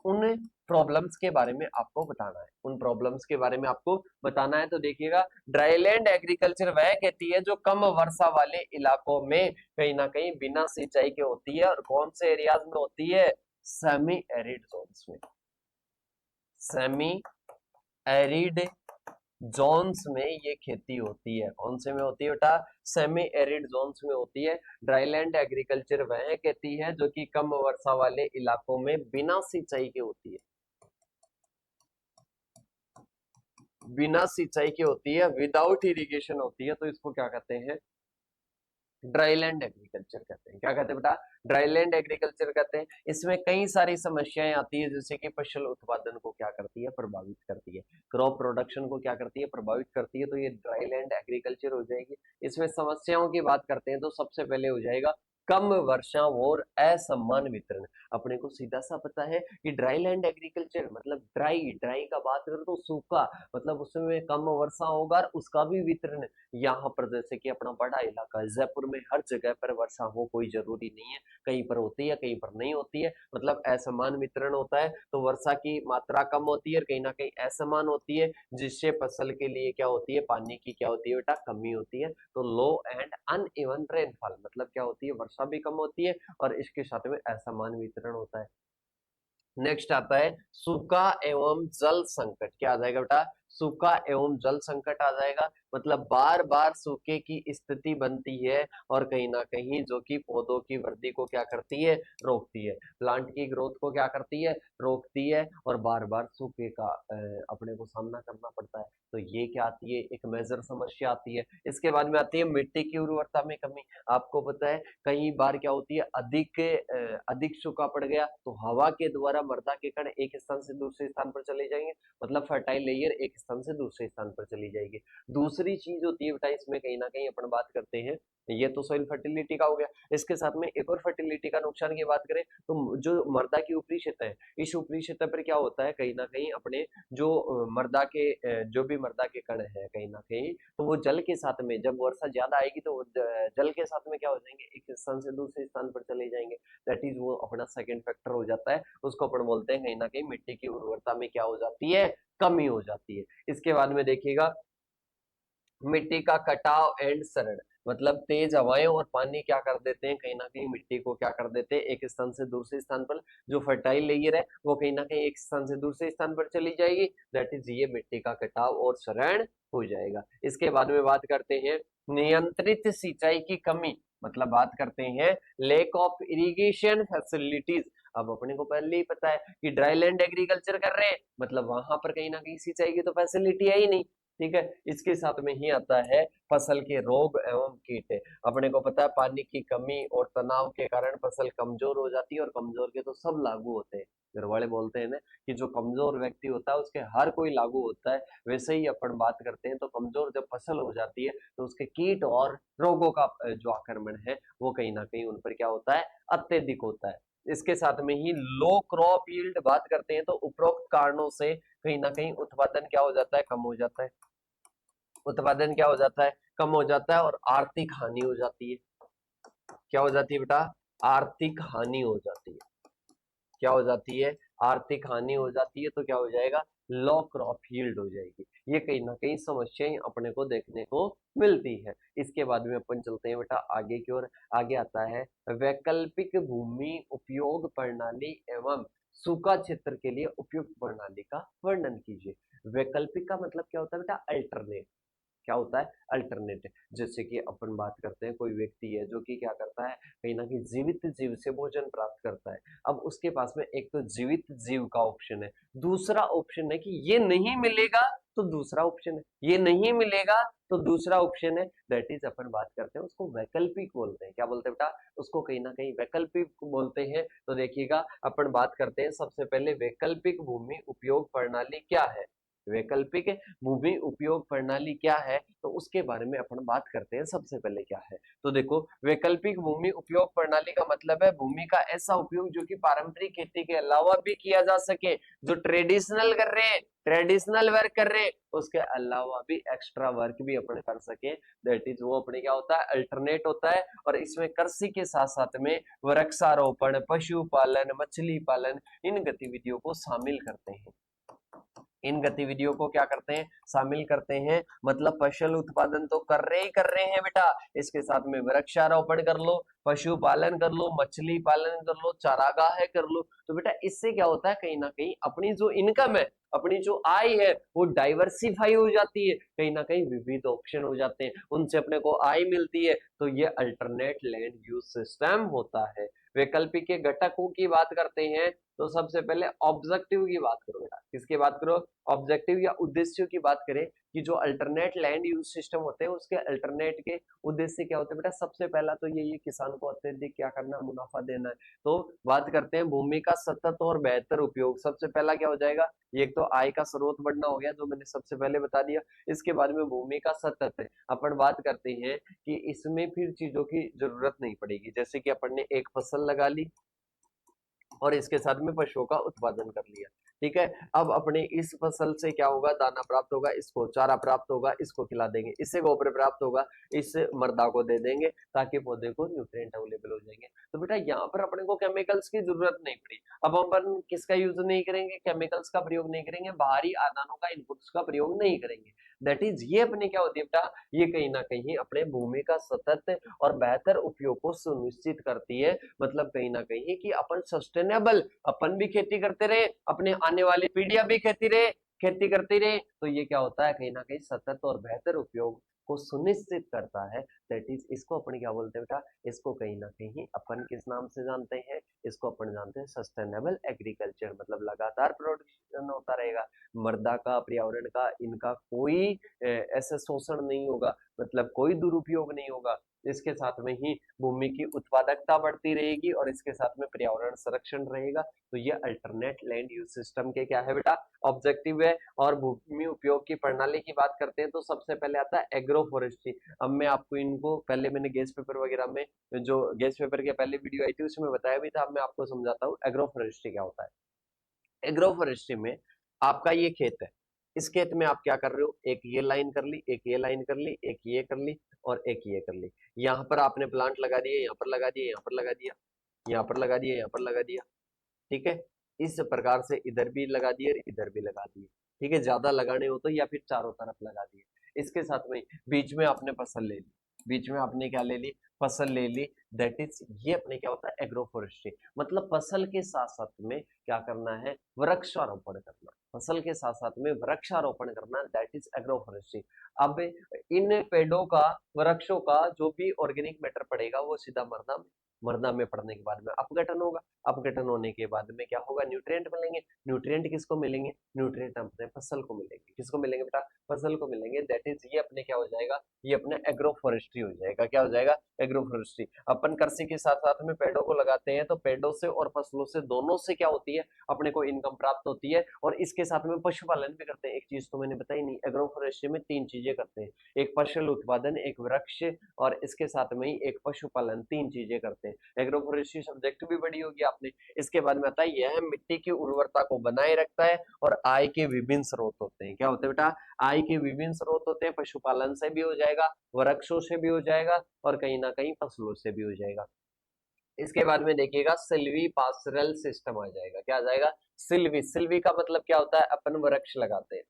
उन प्रॉब्लम्स के बारे में आपको बताना है, उन प्रॉब्लम्स के बारे में आपको बताना है। तो देखिएगा, ड्राईलैंड एग्रीकल्चर वह कहती है जो कम वर्षा वाले इलाकों में कहीं ना कहीं बिना सिंचाई के होती है, और कौन से एरियाज में होती है, सेमी एरिड जोन्स में। सेमी एरिड जोन्स में ये खेती होती है। कौन से में होती है बेटा, सेमी एरिड जोन्स में होती है। ड्राईलैंड एग्रीकल्चर वह कहती है जो कि कम वर्षा वाले इलाकों में बिना सिंचाई के होती है, बिना सिंचाई की होती है, विदाउट इरिगेशन होती है, तो इसको क्या कहते हैं, ड्राईलैंड एग्रीकल्चर कहते हैं। क्या कहते हैं बेटा, ड्राईलैंड एग्रीकल्चर कहते हैं। इसमें कई सारी समस्याएं आती है, जैसे कि फसल उत्पादन को क्या करती है, प्रभावित करती है, क्रॉप प्रोडक्शन को क्या करती है, प्रभावित करती है, तो ये ड्राईलैंड एग्रीकल्चर हो जाएगी। इसमें समस्याओं की बात करते हैं तो सबसे पहले हो जाएगा कम वर्षा और असमान वितरण। अपने को सीधा सा पता है कि ड्राईलैंड एग्रीकल्चर मतलब ड्राई, ड्राई का बात करें तो सूखा, मतलब उसमें कम वर्षा होगा और उसका भी वितरण। यहाँ पर जैसे कि अपना बड़ा इलाका है जयपुर में, हर जगह पर वर्षा हो कोई जरूरी नहीं है, कहीं पर होती है कहीं पर नहीं होती है, मतलब असमान वितरण होता है, तो वर्षा की मात्रा कम होती है और कहीं ना कहीं असमान होती है, जिससे फसल के लिए क्या होती है, पानी की क्या होती है बेटा, कमी होती है। तो लो एंड अनइवन रेनफॉल, मतलब क्या होती है, वर्षा भी कम होती है और इसके साथ में असमान वितरण होता है। नेक्स्ट आता है सूखा एवं जल संकट। क्या आ जाएगा बेटा, सूखा एवं जल संकट आ जाएगा, मतलब बार बार सूखे की स्थिति बनती है और कहीं ना कहीं जो कि पौधों की वृद्धि को क्या करती है, रोकती है, प्लांट की ग्रोथ को क्या करती है, रोकती है, और बार बार सूखे का अपने को सामना करना पड़ता है। तो ये क्या आती है, एक मेजर समस्या आती है। इसके बाद में आती है मिट्टी की उर्वरता में कमी। आपको पता है कई बार क्या होती है, अधिक सूखा पड़ गया तो हवा के द्वारा मृदा के कण एक स्थान से दूसरे स्थान पर चले जाएंगे, मतलब फर्टाइल लेयर एक स्थान से दूसरे स्थान पर चली जाएगी। दूसरी चीज होती है बेटा, इसमें कहीं ना कहीं अपन बात करते हैं, ये तो सॉइल फर्टिलिटी का हो गया, इसके साथ में एक और फर्टिलिटी का नुकसान की बात करें तो जो मृदा की ऊपरी सतह है, इस ऊपरी सतह पर क्या होता है, कहीं ना कहीं अपने जो जो भी मृदा के कण है कहीं ना कहीं, तो वो जल के साथ में जब वर्षा ज्यादा आएगी तो वो जल के साथ में क्या हो जाएंगे, एक स्थान से दूसरे स्थान पर चले जाएंगे। दैट इज वो अपना सेकंड फैक्टर हो जाता है, उसको अपन बोलते हैं कहीं ना कहीं मिट्टी की उर्वरता में क्या हो जाती है, कमी हो जाती है। इसके बाद में देखिएगा मिट्टी का कटाव एंड शरण, मतलब तेज हवाएं और पानी क्या कर देते हैं, कहीं ना कहीं मिट्टी को क्या कर देते हैं, एक स्थान से दूसरे स्थान पर, जो फर्टाइल लेयर है वो कहीं ना कहीं एक स्थान से दूसरे स्थान पर चली जाएगी, दैट इज ये मिट्टी का कटाव और शरण हो जाएगा। इसके बाद में बात करते हैं नियंत्रित सिंचाई की कमी, मतलब बात करते हैं लेक ऑफ इरिगेशन फैसिलिटीज। अब अपने को पहले ही पता है कि ड्राईलैंड एग्रीकल्चर कर रहे हैं, मतलब वहां पर कहीं ना कहीं सिंचाई की तो फैसिलिटी है ही नहीं, ठीक है। इसके साथ में ही आता है फसल के रोग एवं कीट। अपने को पता है पानी की कमी और तनाव के कारण फसल कमजोर हो जाती है, और कमजोर के तो सब लागू होते हैं, घर वाले बोलते हैं ना कि जो कमजोर व्यक्ति होता है उसके हर कोई लागू होता है, वैसे ही अपन बात करते हैं तो कमजोर जब फसल हो जाती है तो उसके कीट और रोगों का जो आक्रमण है वो कहीं ना कहीं उन पर क्या होता है, अत्यधिक होता है। इसके साथ में ही लो क्रॉप यील्ड बात करते हैं तो उपरोक्त कारणों से कहीं ना कहीं उत्पादन क्या हो जाता है, कम हो जाता है, उत्पादन क्या हो जाता है, कम हो जाता है, और आर्थिक हानि हो जाती है। क्या हो जाती है बेटा, आर्थिक हानि हो जाती है। क्या हो जाती है, आर्थिक हानि हो जाती है, तो क्या हो जाएगा, लो क्रॉप यील्ड हो जाएगी। ये कहीं ना कहीं समस्याएं अपने को देखने को मिलती है। इसके बाद में अपन चलते हैं बेटा आगे की ओर। आगे आता है वैकल्पिक भूमि उपयोग प्रणाली एवं सूखा क्षेत्र के लिए उपयुक्त प्रणाली का वर्णन कीजिए। वैकल्पिक का मतलब क्या होता है बेटा, अल्टरनेट। क्या होता है, अल्टरनेट। जैसे कि अपन बात करते हैं, कोई व्यक्ति है जो कि क्या करता है, कहीं ना कहीं जीवित जीव से भोजन प्राप्त करता है। अब उसके पास में एक तो जीवित जीव का ऑप्शन है, दूसरा ऑप्शन है कि ये नहीं मिलेगा तो दूसरा ऑप्शन है, ये नहीं मिलेगा तो दूसरा ऑप्शन है, दैट इज अपन बात करते हैं उसको वैकल्पिक बोलते हैं। क्या बोलते हैं बेटा, उसको कहीं ना कहीं वैकल्पिक बोलते हैं। तो देखिएगा अपन बात करते हैं सबसे पहले वैकल्पिक भूमि उपयोग प्रणाली क्या है। वैकल्पिक भूमि उपयोग प्रणाली क्या है, तो उसके बारे में अपन बात करते हैं। सबसे पहले क्या है, तो देखो वैकल्पिक भूमि उपयोग प्रणाली का मतलब है भूमि का ऐसा उपयोग जो कि पारंपरिक खेती के अलावा भी किया जा सके। जो ट्रेडिशनल कर रहे हैं, ट्रेडिशनल वर्क कर रहे हैं, उसके अलावा भी एक्स्ट्रा वर्क भी अपने कर सके, दैट इज वो अपने क्या होता है, अल्टरनेट होता है। और इसमें कृषि के साथ साथ में वृक्षारोपण, पशुपालन, मछली पालन, इन गतिविधियों को शामिल करते हैं। इन गतिविधियों को क्या करते हैं, शामिल करते हैं। मतलब फसल उत्पादन तो कर रहे हैं बेटा, इसके साथ में वृक्षारोपण कर लो, पशुपालन कर लो, मछली पालन कर लो, चारागाह कर लो। तो बेटा इससे क्या होता है, कहीं ना कहीं अपनी जो इनकम है, अपनी जो आय है, वो डाइवर्सिफाई हो जाती है, कहीं ना कहीं विविध ऑप्शन हो जाते हैं, उनसे अपने को आय मिलती है। तो ये अल्टरनेट लैंड यूज सिस्टम होता है। वैकल्पिक के घटकों की बात करते हैं, तो सबसे पहले ऑब्जेक्टिव की बात करो बेटा, किसकी बात करो, ऑब्जेक्टिव या उद्देश्यों की बात करें कि जो अल्टरनेट लैंड यूज सिस्टम होते हैं उसके अल्टरनेट के उद्देश्य क्या होते हैं बेटा। सबसे पहला तो ये किसान को अत्यधिक क्या करना, मुनाफा देना है। तो बात करते हैं भूमि का सतत और बेहतर उपयोग, सबसे पहला क्या हो जाएगा, ये तो आय का स्रोत बढ़ना हो गया जो मैंने सबसे पहले बता दिया। इसके बाद में भूमि का सतत है, अपन बात करते हैं कि इसमें फिर चीजों की जरूरत नहीं पड़ेगी। जैसे कि अपन ने एक फसल लगा ली और इसके साथ में पशुओं का उत्पादन कर लिया, ठीक है। अब अपने इस फसल से क्या होगा, दाना प्राप्त होगा, इसको चारा प्राप्त होगा, इसको खिला देंगे, इससे गोबर प्राप्त होगा, इस मृदा को दे देंगे ताकि पौधे को न्यूट्रिएंट अवेलेबल हो जाएंगे। तो बेटा यहाँ पर अपने को केमिकल्स की जरूरत नहीं पड़ी। अब अपन किसका यूज नहीं करेंगे, केमिकल्स का प्रयोग नहीं करेंगे, बाहरी आदानों का, इनपुट्स का प्रयोग नहीं करेंगे। दैट इज ये अपने क्या होती है बेटा, ये कहीं ना कहीं अपने भूमि का सतत और बेहतर उपयोग को सुनिश्चित करती है। मतलब कहीं ना कहीं कि अपन सस्टेनेबल, अपन भी खेती करते रहे, अपने आने वाली पीढ़ियां भी खेती करती रहे। तो ये क्या होता है, कहीं ना कहीं सतत और बेहतर उपयोग को सुनिश्चित करता है। दैट इज इसको अपन क्या बोलते हैं बेटा, इसको कहीं ना कहीं अपन किस नाम से जानते हैं, इसको अपन जानते हैं सस्टेनेबल एग्रीकल्चर। मतलब लगातार प्रोडक्शन होता रहेगा, मृदा का, पर्यावरण का, इनका कोई ऐसा शोषण नहीं होगा, मतलब कोई दुरुपयोग नहीं होगा। इसके साथ में ही भूमि की उत्पादकता बढ़ती रहेगी और इसके साथ में पर्यावरण संरक्षण रहेगा। तो ये अल्टरनेट लैंड यूज सिस्टम के क्या है बेटा, ऑब्जेक्टिव है। और भूमि उपयोग की प्रणाली की बात करते हैं तो सबसे पहले आता है एग्रो फॉरेस्ट्री। अब मैं आपको इनको, पहले मैंने गैस पेपर वगैरह में, जो गैस पेपर के पहले वीडियो आई थी उसमें बताया भी था, अब मैं आपको समझाता हूँ एग्रो फॉरेस्ट्री क्या होता है। एग्रो फॉरेस्ट्री में आपका ये खेत है, इस खेत में आप क्या कर रहे हो, एक ये लाइन कर ली, एक ये लाइन कर ली, एक ये कर ली और एक ये कर ली। यहाँ पर आपने प्लांट लगा दिए, यहाँ पर लगा दिए, यहाँ पर लगा दिया, यहाँ पर लगा दिए, यहाँ पर लगा दिया, ठीक है। इस प्रकार से इधर भी लगा दिए, इधर भी लगा दिए, ठीक है। ज्यादा लगाने हो तो या फिर चारों तरफ लगा दिए। इसके साथ में बीच में आपने फसल ले ली, बीच में आपने क्या ले ली, फसल ले ली। दैट इज ये अपने क्या होता है, एग्रो फॉरेस्ट्री। मतलब फसल के साथ साथ में क्या करना है, वृक्षारोपण करना, फसल के साथ साथ में वृक्षारोपण करना, दैट इज एग्रो फॉरेस्ट्री। अब इन पेड़ों का, वृक्षों का जो भी ऑर्गेनिक मैटर पड़ेगा वो सीधा मृदा में पड़ने के बाद में अपघटन होगा, अपघटन होने के बाद में क्या होगा, न्यूट्रिएंट मिलेंगे। न्यूट्रिएंट किसको मिलेंगे, न्यूट्रिएंट अपने फसल को मिलेंगे। किसको मिलेंगे बेटा, फसल को मिलेंगे। दैट इज ये अपने क्या हो जाएगा, ये अपने एग्रो फॉरेस्ट्री हो जाएगा। क्या हो जाएगा, एग्रो फॉरेस्ट्री। अपन कृषि के साथ साथ में पेड़ों को लगाते हैं तो पेड़ों से और फसलों से, दोनों से क्या होती है, अपने को इनकम प्राप्त होती है। और इसके साथ में पशुपालन भी करते हैं। एक चीज तो मैंने बताई नहीं, एग्रो फॉरेस्ट्री में 3 चीजें करते हैं, एक फसल उत्पादन, एक वृक्ष और इसके साथ में ही एक पशुपालन, 3 चीजें करते हैं। एग्रो फॉरेस्ट्री सब्जेक्ट भी बड़ी होगी आपने। इसके बाद में आता है, यह मिट्टी की उर्वरता को बनाए रखता है और आय के विभिन्न स्रोत होते हैं। क्या होते हैं बेटा, आय के विभिन्न स्रोत होते हैं। पशुपालन से भी हो जाएगा, वृक्षों से भी हो जाएगा और कहीं ना कहीं फसलों से भी हो जाएगा। इसके बाद में देखिएगा सिल्वी पास्टरल सिस्टम आ जाएगा। क्या आ जाएगा, सिल्वी। सिल्वी का मतलब क्या होता है, अपन वृक्ष लगाते हैं।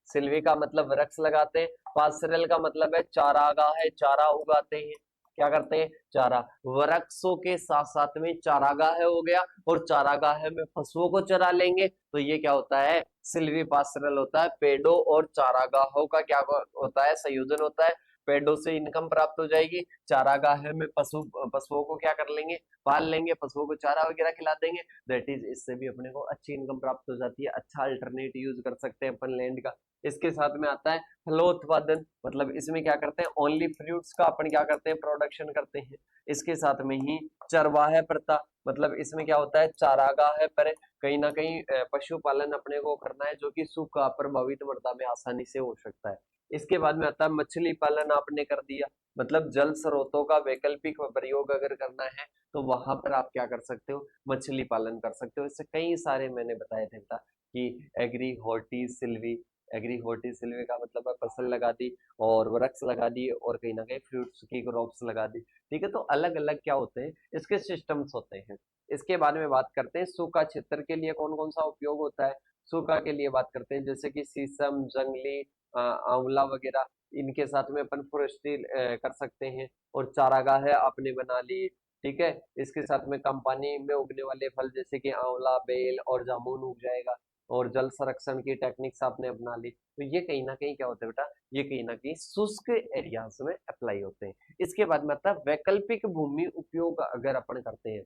सिल्वी का मतलब वृक्ष लगाते हैं। पास्टरल का मतलब है चारागाह है, चारा उगाते हैं। क्या करते हैं, चारा। वृक्षों के साथ साथ में चारागाह हो गया, और चारागाह में पशुओं को चरा लेंगे, तो ये क्या होता है, सिल्वी पास्टरल होता है। पेड़ों और चारागाहों का क्या होता है, संयोजन होता है। पेड़ों से इनकम प्राप्त हो जाएगी, चारागाह में पशुओं को क्या कर लेंगे, पाल लेंगे, पशुओं को चारा वगैरह खिला देंगे। दैट इज, इससे भी अपने को अच्छी इनकम प्राप्त हो जाती है, अच्छा अल्टरनेट यूज कर सकते हैं अपन लैंड का। इसके साथ में आता है फलोत्पादन, मतलब इसमें क्या करते हैं, ओनली फ्रूट्स का अपन क्या करते हैं, प्रोडक्शन करते हैं। इसके साथ में ही चरवाहे प्रथा, मतलब इसमें क्या होता है, चारागाह पर कहीं ना कहीं पशुपालन अपने को करना है, जो कि सूखा प्रभावित मृदा में आसानी से हो सकता है। इसके बाद में आता है मछली पालन, आपने कर दिया, मतलब जल स्रोतों का वैकल्पिक प्रयोग अगर करना है तो वहां पर आप क्या कर सकते हो, मछली पालन कर सकते हो। इससे कई सारे मैंने बताए थे बेटा कि agri horti silvi, agri horti silvi का मतलब है फसल लगा दी और वृक्ष लगा दिए और कहीं ना कहीं फ्रूट्स की क्रॉप्स लगा दी। ठीक है, तो अलग अलग क्या होते हैं, इसके सिस्टम्स होते हैं। इसके बारे में बात करते हैं, सूखा क्षेत्र के लिए कौन कौन सा उपयोग होता है। सूखा के लिए बात करते हैं जैसे कि शीशम, जंगली आंवला वगैरह, इनके साथ में अपन फॉरेस्ट्री कर सकते हैं। और चारागाह है आपने बना ली, ठीक है। इसके साथ में कम पानी में उगने वाले फल जैसे कि आंवला, बेल और जामुन उग जाएगा। और जल संरक्षण की टेक्निक्स आपने अपना ली, तो ये कहीं ना कहीं क्या होता है बेटा, ये कहीं ना कहीं शुष्क एरियाज में अप्लाई होते हैं। इसके बाद में आता है वैकल्पिक भूमि उपयोग, अगर अपन करते हैं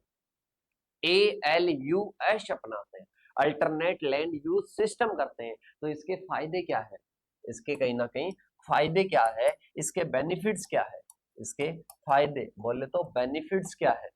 ALUS अपनाते हैं, अल्टरनेट लैंड यूज सिस्टम करते हैं, तो इसके फायदे क्या है, इसके कहीं ना कहीं फायदे क्या है, इसके बेनिफिट्स क्या है। इसके फायदे बोले तो बेनिफिट्स क्या है,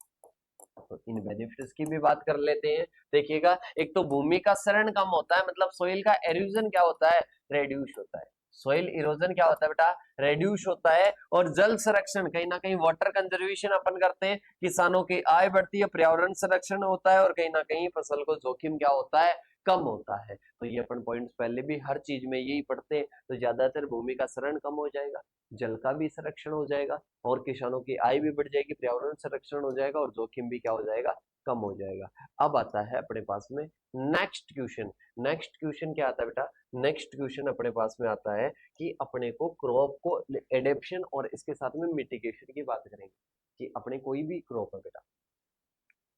तो इन बेनिफिट्स की भी बात कर लेते हैं। देखिएगा, एक तो भूमि का क्षरण कम होता है, मतलब सोइल का एरोजन क्या होता है, रेड्यूस होता है। सोइल इरोजन क्या होता है बेटा, रेड्यूस होता है। और जल संरक्षण, कहीं ना कहीं वाटर कंजर्वेशन अपन करते हैं, किसानों की आय बढ़ती है, पर्यावरण संरक्षण होता है, और कहीं ना कहीं फसल को जोखिम क्या होता है, कम होता है। तो ये अपन पॉइंट्स पहले भी हर चीज में यही पढ़ते हैं। तो ज्यादातर भूमि का क्षरण कम हो जाएगा, जल का भी संरक्षण हो जाएगा, और किसानों की आय भी बढ़ जाएगी, पर्यावरण संरक्षण हो जाएगा, और जोखिम भी क्या हो जाएगा, कम हो जाएगा। अब आता है अपने पास में नेक्स्ट क्वेश्चन। नेक्स्ट क्वेश्चन क्या आता है बेटा, नेक्स्ट क्वेश्चन अपने पास में आता है कि अपने को क्रॉप को एडेप्शन और इसके साथ में मिटिगेशन की बात करेंगे। कि अपने कोई भी क्रॉप है बेटा,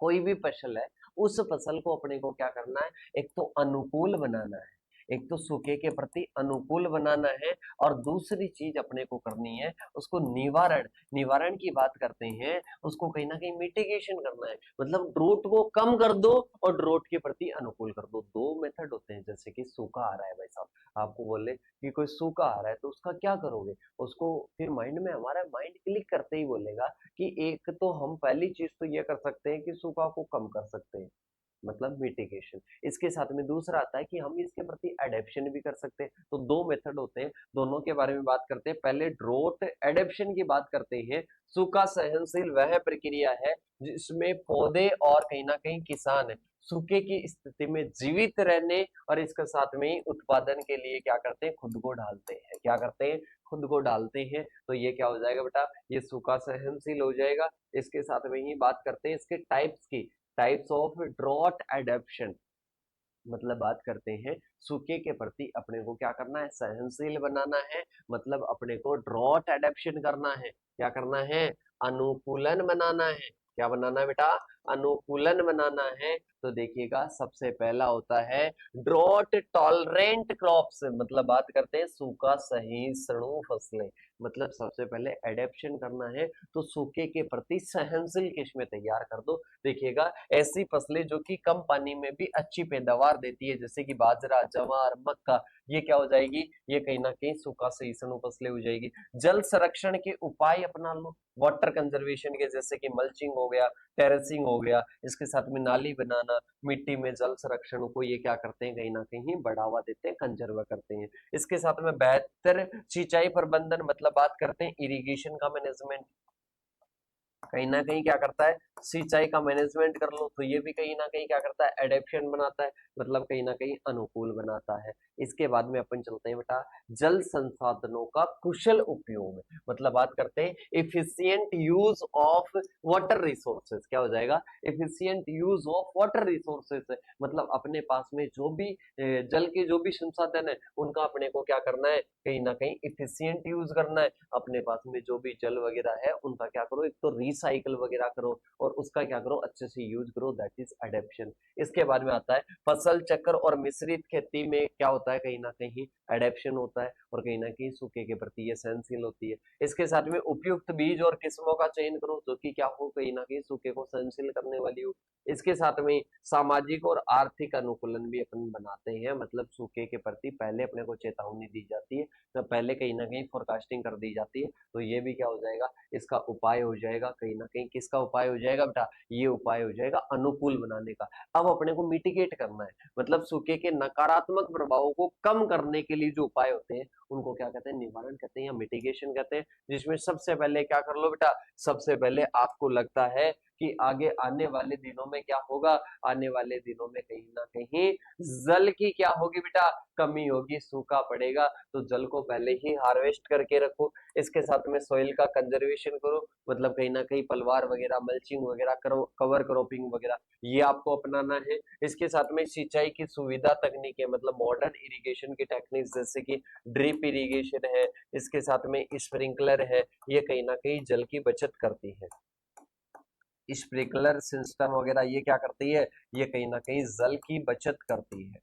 कोई भी फसल है, उस फसल को अपने को क्या करना है, एक तो अनुकूल बनाना है, एक तो सूखे के प्रति अनुकूल बनाना है, और दूसरी चीज अपने को करनी है उसको निवारण, निवारण की बात करते हैं, उसको कहीं ना कहीं मिटिगेशन करना है, मतलब ड्रोट को कम कर दो और ड्रोट के प्रति अनुकूल कर दो। दो मेथड होते हैं, जैसे कि सूखा आ रहा है भाई साहब, आपको बोले कि कोई सूखा आ रहा है तो उसका क्या करोगे, उसको फिर माइंड में, हमारा माइंड क्लिक करते ही बोलेगा कि एक तो हम पहली चीज तो ये कर सकते हैं कि सूखा को कम कर सकते हैं, मतलब मिटिगेशन। इसके साथ में दूसरा आता है कि हम इसके प्रति एडेप्शन भी कर सकते हैं। तो दो मेथड होते हैं, दोनों के बारे में बात करते हैं। पहले ड्रोट एडेप्शन की बात करते हैं। सूखा सहनशील वह प्रक्रिया है जिसमें पौधे और कहीं ना कहीं किसान सूखे की स्थिति में जीवित रहने और इसके साथ में उत्पादन के लिए क्या करते हैं, खुद को डालते हैं। क्या करते हैं, खुद को डालते हैं। तो ये क्या हो जाएगा बेटा, ये सूखा सहनशील हो जाएगा। इसके साथ में ही बात करते हैं इसके टाइप्स की, टाइप्स ऑफ ड्रॉट एडेप्शन, मतलब बात करते हैं सूखे के प्रति अपने को क्या करना है, सहनशील बनाना है, मतलब अपने को ड्रॉट एडेप्शन करना है। क्या करना है, अनुकूलन बनाना है। क्या बनाना है बेटा, अनुकूलन बनाना है। तो देखिएगा, सबसे पहला होता है ड्रॉट टॉलरेंट क्रॉप्स, मतलब बात करते हैं सूखा सहिष्णु फसलें। मतलब सबसे पहले एडेप्शन करना है तो सूखे के प्रति सहनशील किस्में तैयार कर दो। देखिएगा, ऐसी फसलें जो कि कम पानी में भी अच्छी पैदावार देती है, जैसे कि बाजरा, जवार, मक्का, ये क्या हो जाएगी, ये कहीं ना कहीं सूखा सहिष्णु फसलें हो जाएगी। जल संरक्षण के उपाय अपना लो, वाटर कंजर्वेशन के, जैसे कि मल्चिंग हो गया, टेरेसिंग हो गया, इसके साथ में नाली बनाना, मिट्टी में जल संरक्षण को ये क्या करते हैं, कहीं ना कहीं बढ़ावा देते हैं, कंजर्व करते हैं। इसके साथ में बेहतर सिंचाई प्रबंधन, मतलब बात करते हैं इरिगेशन का मैनेजमेंट। कहीं ना कहीं क्या करता है, सिंचाई का मैनेजमेंट कर लो तो ये भी कहीं ना कहीं क्या करता है, एडेप्शन बनाता है, मतलब कहीं ना कहीं अनुकूल बनाता है। इसके बाद में अपन चलते हैं बेटा जल संसाधनों का कुशल उपयोग, मतलब बात करते हैं efficient use of water resources. क्या हो जाएगा, efficient use of water resources, मतलब अपने पास में जो भी जल के जो भी संसाधन है उनका अपने को क्या करना है, कहीं ना कहीं इफिशियंट यूज करना है। अपने पास में जो भी जल वगैरह है उनका क्या करो, एक तो रिसाइकल वगैरह करो और उसका क्या करो, अच्छे से यूज करो, दैट इज एडेप्शन। इसके बाद में आता है फसल चक्र और मिश्रित खेती में क्या होता है, कहीं ना कहीं एडेप्शन होता है और कहीं ना कहीं सूखे के प्रति ये सहनशील होती है। इसके साथ में उपयुक्त बीज और किस्मों का चयन करो जो कि क्या हो, कहीं ना कहीं सूखे को सहनशील करने वाली हो। इसके साथ में सामाजिक और आर्थिक अनुकूलन भी अपन बनाते हैं, मतलब सूखे के प्रति पहले अपने को चेतावनी दी जाती है, तो पहले कहीं ना कहीं फोरकास्टिंग कर दी जाती है, तो ये भी क्या हो जाएगा, इसका उपाय हो जाएगा। कहीं ना कहीं किसका उपाय हो जाएगा बेटा, ये उपाय हो जाएगा अनुकूल बनाने का। अब अपने को मिटिगेट करना है, मतलब सूखे के नकारात्मक प्रभावों को कम करने के लिए जो उपाय होते हैं उनको क्या कहते हैं, निवारण कहते हैं या मिटिगेशन कहते हैं। जिसमें सबसे पहले क्या कर लो बेटा, सबसे पहले आपको लगता है कि आगे आने वाले दिनों में क्या होगा, आने वाले दिनों में कहीं ना कहीं जल की क्या होगी बेटा, कमी होगी, सूखा पड़ेगा, तो जल को पहले ही हार्वेस्ट करके रखो। इसके साथ में सॉइल का कंजर्वेशन करो, मतलब कहीं ना कहीं पलवार वगैरह, मल्चिंग वगैरह करो, कवर क्रॉपिंग वगैरह ये आपको अपनाना है। इसके साथ में सिंचाई की सुविधा तकनीक है, मतलब मॉडर्न इरिगेशन की टेक्निक्स जैसे कि ड्रिप इरिगेशन है, इसके साथ में स्प्रिंकलर है, ये कहीं ना कहीं जल की बचत करती है। स्प्रिंकलर सिस्टम वगैरह ये क्या करती है, ये कहीं ना कहीं जल की बचत करती है,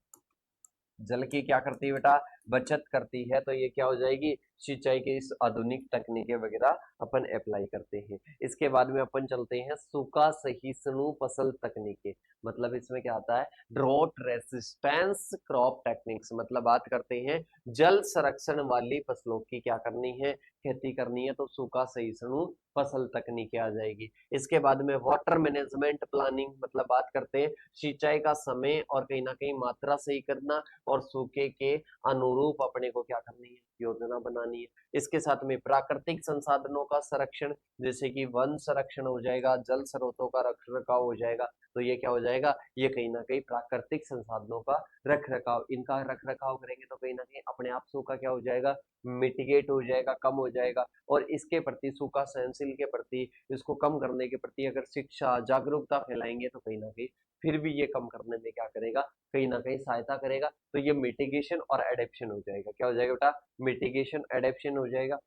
जल की क्या करती है बेटा, बचत करती है। तो ये क्या हो जाएगी, सिंचाई के इस आधुनिक तकनीकें वगैरह अपन अप्लाई करते हैं। इसके बाद में अपन चलते हैं सूखा सहिष्णु फसल तकनीकें, मतलब इसमें क्या आता है, ड्रॉट रेसिस्टेंस क्रॉप टेक्निक्स, मतलब बात करते हैं जल संरक्षण वाली फसलों की क्या करनी है, खेती करनी है, तो सूखा सहिष्णु फसल तकनीकें आ जाएगी। इसके बाद में वाटर मैनेजमेंट प्लानिंग, मतलब बात करते हैं सिंचाई का समय और कहीं ना कहीं मात्रा सही करना और सूखे के अनुरूप अपने को क्या करनी है, योजना बनानी है। इसके साथ में प्राकृतिक संसाधनों का संरक्षण, जैसे कि वन संरक्षण हो जाएगा, जल स्रोतों का रख रखाव हो जाएगा, तो ये क्या हो जाएगा, ये कहीं ना कहीं प्राकृतिक संसाधनों का रख रखाव, इनका रख रखाव करेंगे तो कहीं ना कहीं अपने आप सूखा क्या हो जाएगा, मिटिगेट हो जाएगा, कम हो जाएगा। और इसके प्रति सूखा सहनशील के प्रति, इसको कम करने के प्रति अगर शिक्षा जागरूकता फैलाएंगे तो कहीं ना कहीं फिर भी ये कम करने में क्या करेगा, कहीं ना कहीं सहायता करेगा। तो ये मिटिगेशन और एडेप्शन हो जाएगा, क्या हो जाएगा बेटा, मिटिगेशन एडेप्शन हो जाएगा।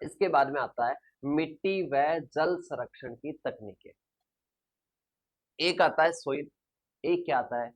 इसके बाद में आता है मिट्टी व जल संरक्षण की तकनीकें। एक आता है सोइल, एक क्या आता है,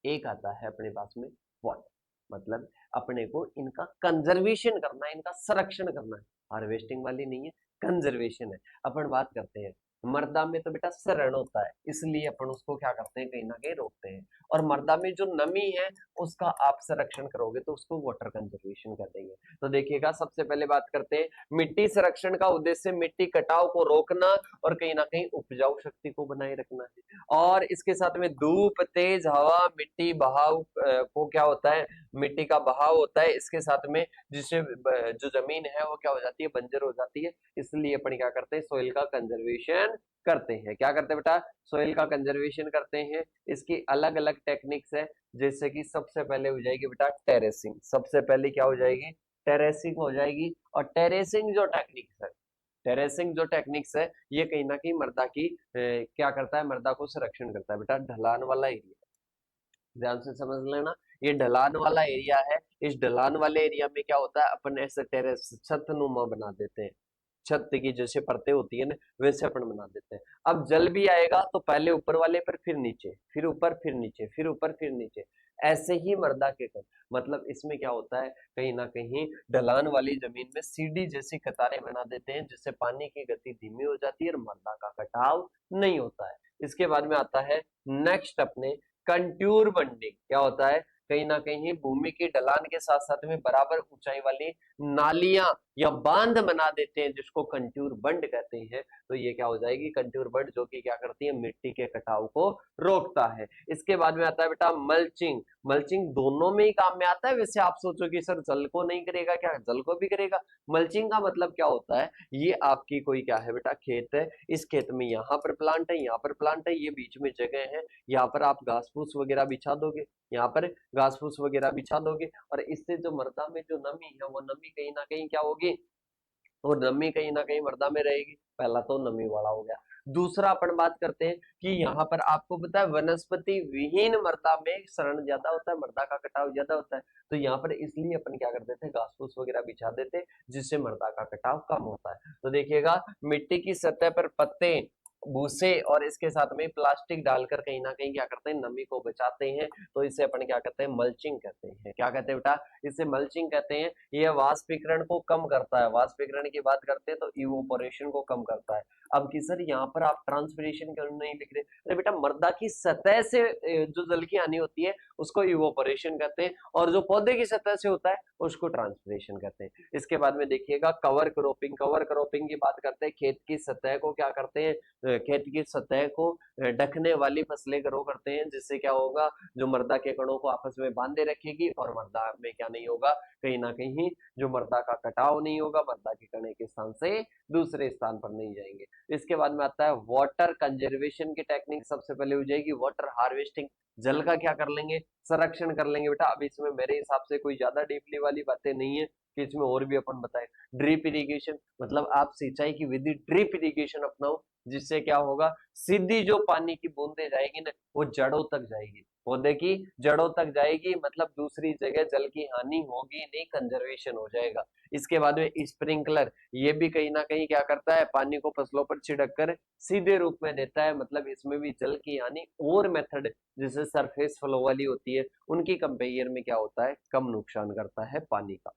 एक आता है अपने पास में वाटर, मतलब अपने को इनका कंजर्वेशन करना है, इनका संरक्षण करना है, हार्वेस्टिंग वाली नहीं है, कंजर्वेशन है। अपन बात करते हैं मृदा में तो बेटा सरण होता है, इसलिए अपन उसको क्या करते हैं, कहीं ना कहीं रोकते हैं। और मृदा में जो नमी है उसका आप संरक्षण करोगे तो उसको वाटर कंजर्वेशन कर देंगे। तो देखिएगा सबसे पहले बात करते हैं मिट्टी संरक्षण का उद्देश्य मिट्टी कटाव को रोकना और कहीं ना कहीं उपजाऊ शक्ति को बनाए रखना है। और इसके साथ में धूप, तेज हवा, मिट्टी बहाव को क्या होता है, मिट्टी का बहाव होता है, इसके साथ में जिससे जो जमीन है वो क्या हो जाती है, बंजर हो जाती है। इसलिए अपन क्या करते हैं, सोइल का कंजर्वेशन करते हैं। क्या करते हैं बेटा, सोइल का कंजर्वेशन करते हैं। इसकी अलग अलग टेक्निक्स है, जैसे कि सबसे पहले हो जाएगी बेटा टेरेसिंग, सबसे पहले क्या हो जाएगी, टेरेसिंग हो जाएगी। और टेरेसिंग जो टेक्निक्स है, टेरेसिंग जो टेक्निक्स है ये कहीं ना कहीं मृदा की क्या करता है, मृदा को संरक्षण करता है। बेटा ढलान वाला एरिया, ध्यान से समझ लेना, ये ढलान वाला एरिया है। इस ढलान वाले एरिया में क्या होता है, अपन ऐसे टेरेस छतनुमा बना देते हैं, छत की जैसे परतें होती है ना वैसे अपन बना देते हैं। अब जल भी आएगा तो पहले ऊपर वाले पर, फिर नीचे, फिर ऊपर, फिर नीचे, फिर ऊपर, फिर नीचे, ऐसे ही मृदा के कर, मतलब इसमें क्या होता है, कहीं ना कहीं ढलान वाली जमीन में सीढ़ी जैसी कतारें बना देते हैं, जिससे पानी की गति धीमी हो जाती है और मृदा का कटाव नहीं होता है। इसके बाद में आता है नेक्स्ट अपने कंट्यूर बंडिंग। क्या होता है, कहीं ना कहीं भूमि की ढलान के साथ साथ में बराबर ऊंचाई वाली नालियां या बांध बना देते हैं जिसको कंटूर बंड कहते हैं, तो ये क्या हो जाएगी कंटूर बंड, जो कि क्या करती है मिट्टी के कटाव को रोकता है। इसके बाद में आता है बेटा मल्चिंग। मल्चिंग दोनों में ही काम में आता है। वैसे आप सोचो कि सर जल को नहीं करेगा क्या, जल को भी करेगा। मल्चिंग का मतलब क्या होता है, ये आपकी कोई क्या है बेटा खेत है, इस खेत में यहाँ पर प्लांट है, यहाँ पर प्लांट है, ये बीच में जगह है, यहाँ पर आप घास फूस वगैरह बिछा दोगे, यहाँ पर घास फूस वगैरह बिछा दोगे, और इससे जो मृदा में जो नमी है वो नमी कहीं ना कहीं क्या होगी, वो नमी कहीं ना कहीं मृदा में रहेगी। पहला तो नमी वाला हो गया। दूसरा अपन बात करते हैं कि यहाँ पर आपको पता है वनस्पति विहीन मृदा में शरण ज्यादा होता है, मृदा का कटाव ज्यादा होता है, तो यहाँ पर इसलिए अपन क्या कर देते हैं घास फूस वगैरह बिछा देते हैं, जिससे मृदा का कटाव कम होता है। तो देखिएगा मिट्टी की सतह पर पत्ते, भूसे और इसके साथ में प्लास्टिक डालकर कहीं ना कहीं क्या करते हैं नमी को बचाते हैं, तो इसे अपन क्या कहते हैं मल्चिंग कहते हैं। क्या कहते हैं बेटा, इसे मल्चिंग कहते हैं। यह वाष्पीकरण को कम करता है, वाष्पीकरण की बात करते हैं तो इवोपोरेशन को कम करता है। अब की सर यहाँ पर आप ट्रांसपिरेशन क्यों नहीं लिख रहे, अरे बेटा मृदा की सतह से जो जल की हानि होती है उसको इवोपोरेशन कहते हैं, और जो पौधे की सतह से होता है उसको ट्रांसपिरेशन कहते हैं। इसके बाद में देखिएगा कवर क्रॉपिंग। कवर क्रॉपिंग की बात करते हैं, खेत की सतह को क्या करते हैं, खेत की सतह को ढकने वाली फसलें ग्रो करते हैं, जिससे क्या होगा जो मृदा के कणों को आपस में बांधे रखेगी, और मृदा में क्या नहीं होगा कहीं ना कहीं जो मृदा का कटाव नहीं होगा, मृदा के कण एक स्थान से दूसरे स्थान पर नहीं जाएंगे। इसके बाद में आता है वाटर कंजर्वेशन की टेक्निक। सबसे पहले हो जाएगी वाटर हार्वेस्टिंग। जल का क्या कर लेंगे, संरक्षण कर लेंगे बेटा। अब इसमें मेरे हिसाब से कोई ज्यादा डीपली वाली बातें नहीं है कि इसमें और भी अपन बताएं। ड्रिप इरिगेशन मतलब आप सिंचाई की विधि ड्रिप इरिगेशन अपनाओ, जिससे क्या होगा सीधी जो पानी की बूंदे जाएगी ना वो जड़ों तक जाएगी, पौधे की जड़ों तक जाएगी, मतलब दूसरी जगह जल की हानि होगी नहीं, कंजर्वेशन हो जाएगा। इसके बाद में स्प्रिंकलर, ये भी कहीं ना कहीं क्या करता है पानी को फसलों पर छिड़क कर सीधे रूप में देता है, मतलब इसमें भी जल की हानि और मेथड जैसे सरफेस फ्लो वाली होती है उनकी कंपेयर में क्या होता है कम नुकसान करता है पानी का।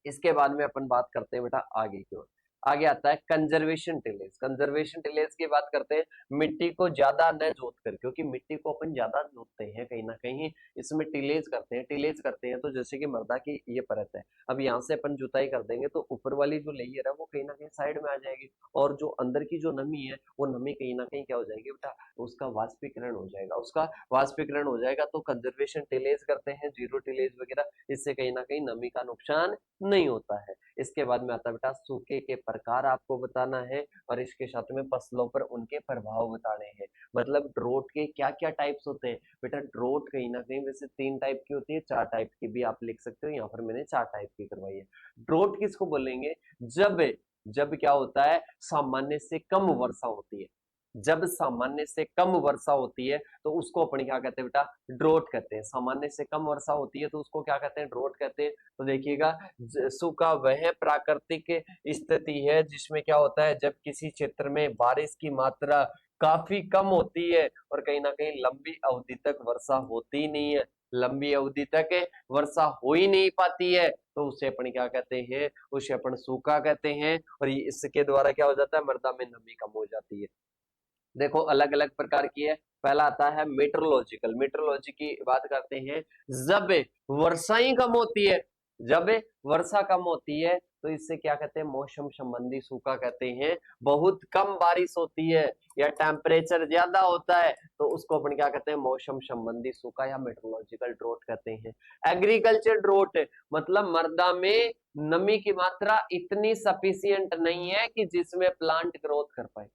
इसके बाद में अपन बात करते हैं बेटा आगे की ओर। आगे आता है कंजर्वेशन टिलेज। कंजर्वेशन टिलेज की बात करते हैं, मिट्टी को ज्यादा न जोत कर, क्योंकि मिट्टी को अपन ज्यादा जोतते हैं कहीं ना कहीं, इसमें टिलेज करते हैं। टिलेज करते हैं तो जैसे कि मृदा की ये परत है, अब यहाँ से अपन जुताई कर देंगे तो ऊपर वाली जो लेयर है वो कहीं ना कहीं साइड में आ जाएगी, और जो अंदर की जो नमी है वो नमी कहीं ना कहीं क्या हो जाएगी बेटा, उसका वाष्पीकरण हो जाएगा, उसका वाष्पीकरण हो जाएगा। तो कंजर्वेशन टिलेज करते हैं, जीरो टिलेज वगैरह, इससे कहीं ना कहीं नमी का नुकसान नहीं होता है। इसके बाद में आता है बेटा सूखे के प्रकार आपको बताना है, और इसके साथ में फसलों पर उनके प्रभाव बताने हैं। मतलब ड्रोट के क्या क्या टाइप्स होते हैं बेटा, ड्रोट कहीं ना कहीं वैसे 3 टाइप की होती है, 4 टाइप की भी आप लिख सकते हो, यहाँ पर मैंने 4 टाइप की करवाई है। ड्रोट किसको बोलेंगे, जब जब क्या होता है सामान्य से कम वर्षा होती है, जब सामान्य से कम वर्षा होती है तो उसको अपन क्या कहते हैं बेटा, ड्रोट कहते हैं। सामान्य से कम वर्षा होती है तो उसको क्या कहते हैं, ड्रोट कहते हैं। तो देखिएगा सूखा वह प्राकृतिक स्थिति है जिसमें क्या होता है जब किसी क्षेत्र में बारिश की मात्रा काफी कम होती है और कहीं ना कहीं लंबी अवधि तक वर्षा होती नहीं है, लंबी अवधि तक वर्षा हो ही नहीं पाती है, तो उसे अपन क्या कहते हैं, उसे अपन सूखा कहते हैं। और इसके द्वारा क्या हो जाता है, मृदा में नमी कम हो जाती है। देखो अलग अलग प्रकार की है। पहला आता है मेट्रोलॉजिकल। मेट्रोलॉजी की बात करते हैं, जब वर्षा ही कम होती है, जब वर्षा कम होती है तो इससे क्या कहते हैं, मौसम संबंधी सूखा कहते हैं। बहुत कम बारिश होती है या टेम्परेचर ज्यादा होता है तो उसको अपन क्या कहते हैं, मौसम संबंधी सूखा या मेट्रोलॉजिकल ड्रोट कहते हैं। एग्रीकल्चर ड्रोट मतलब मृदा में नमी की मात्रा इतनी सफिशियंट नहीं है कि जिसमें प्लांट ग्रोथ कर पाए,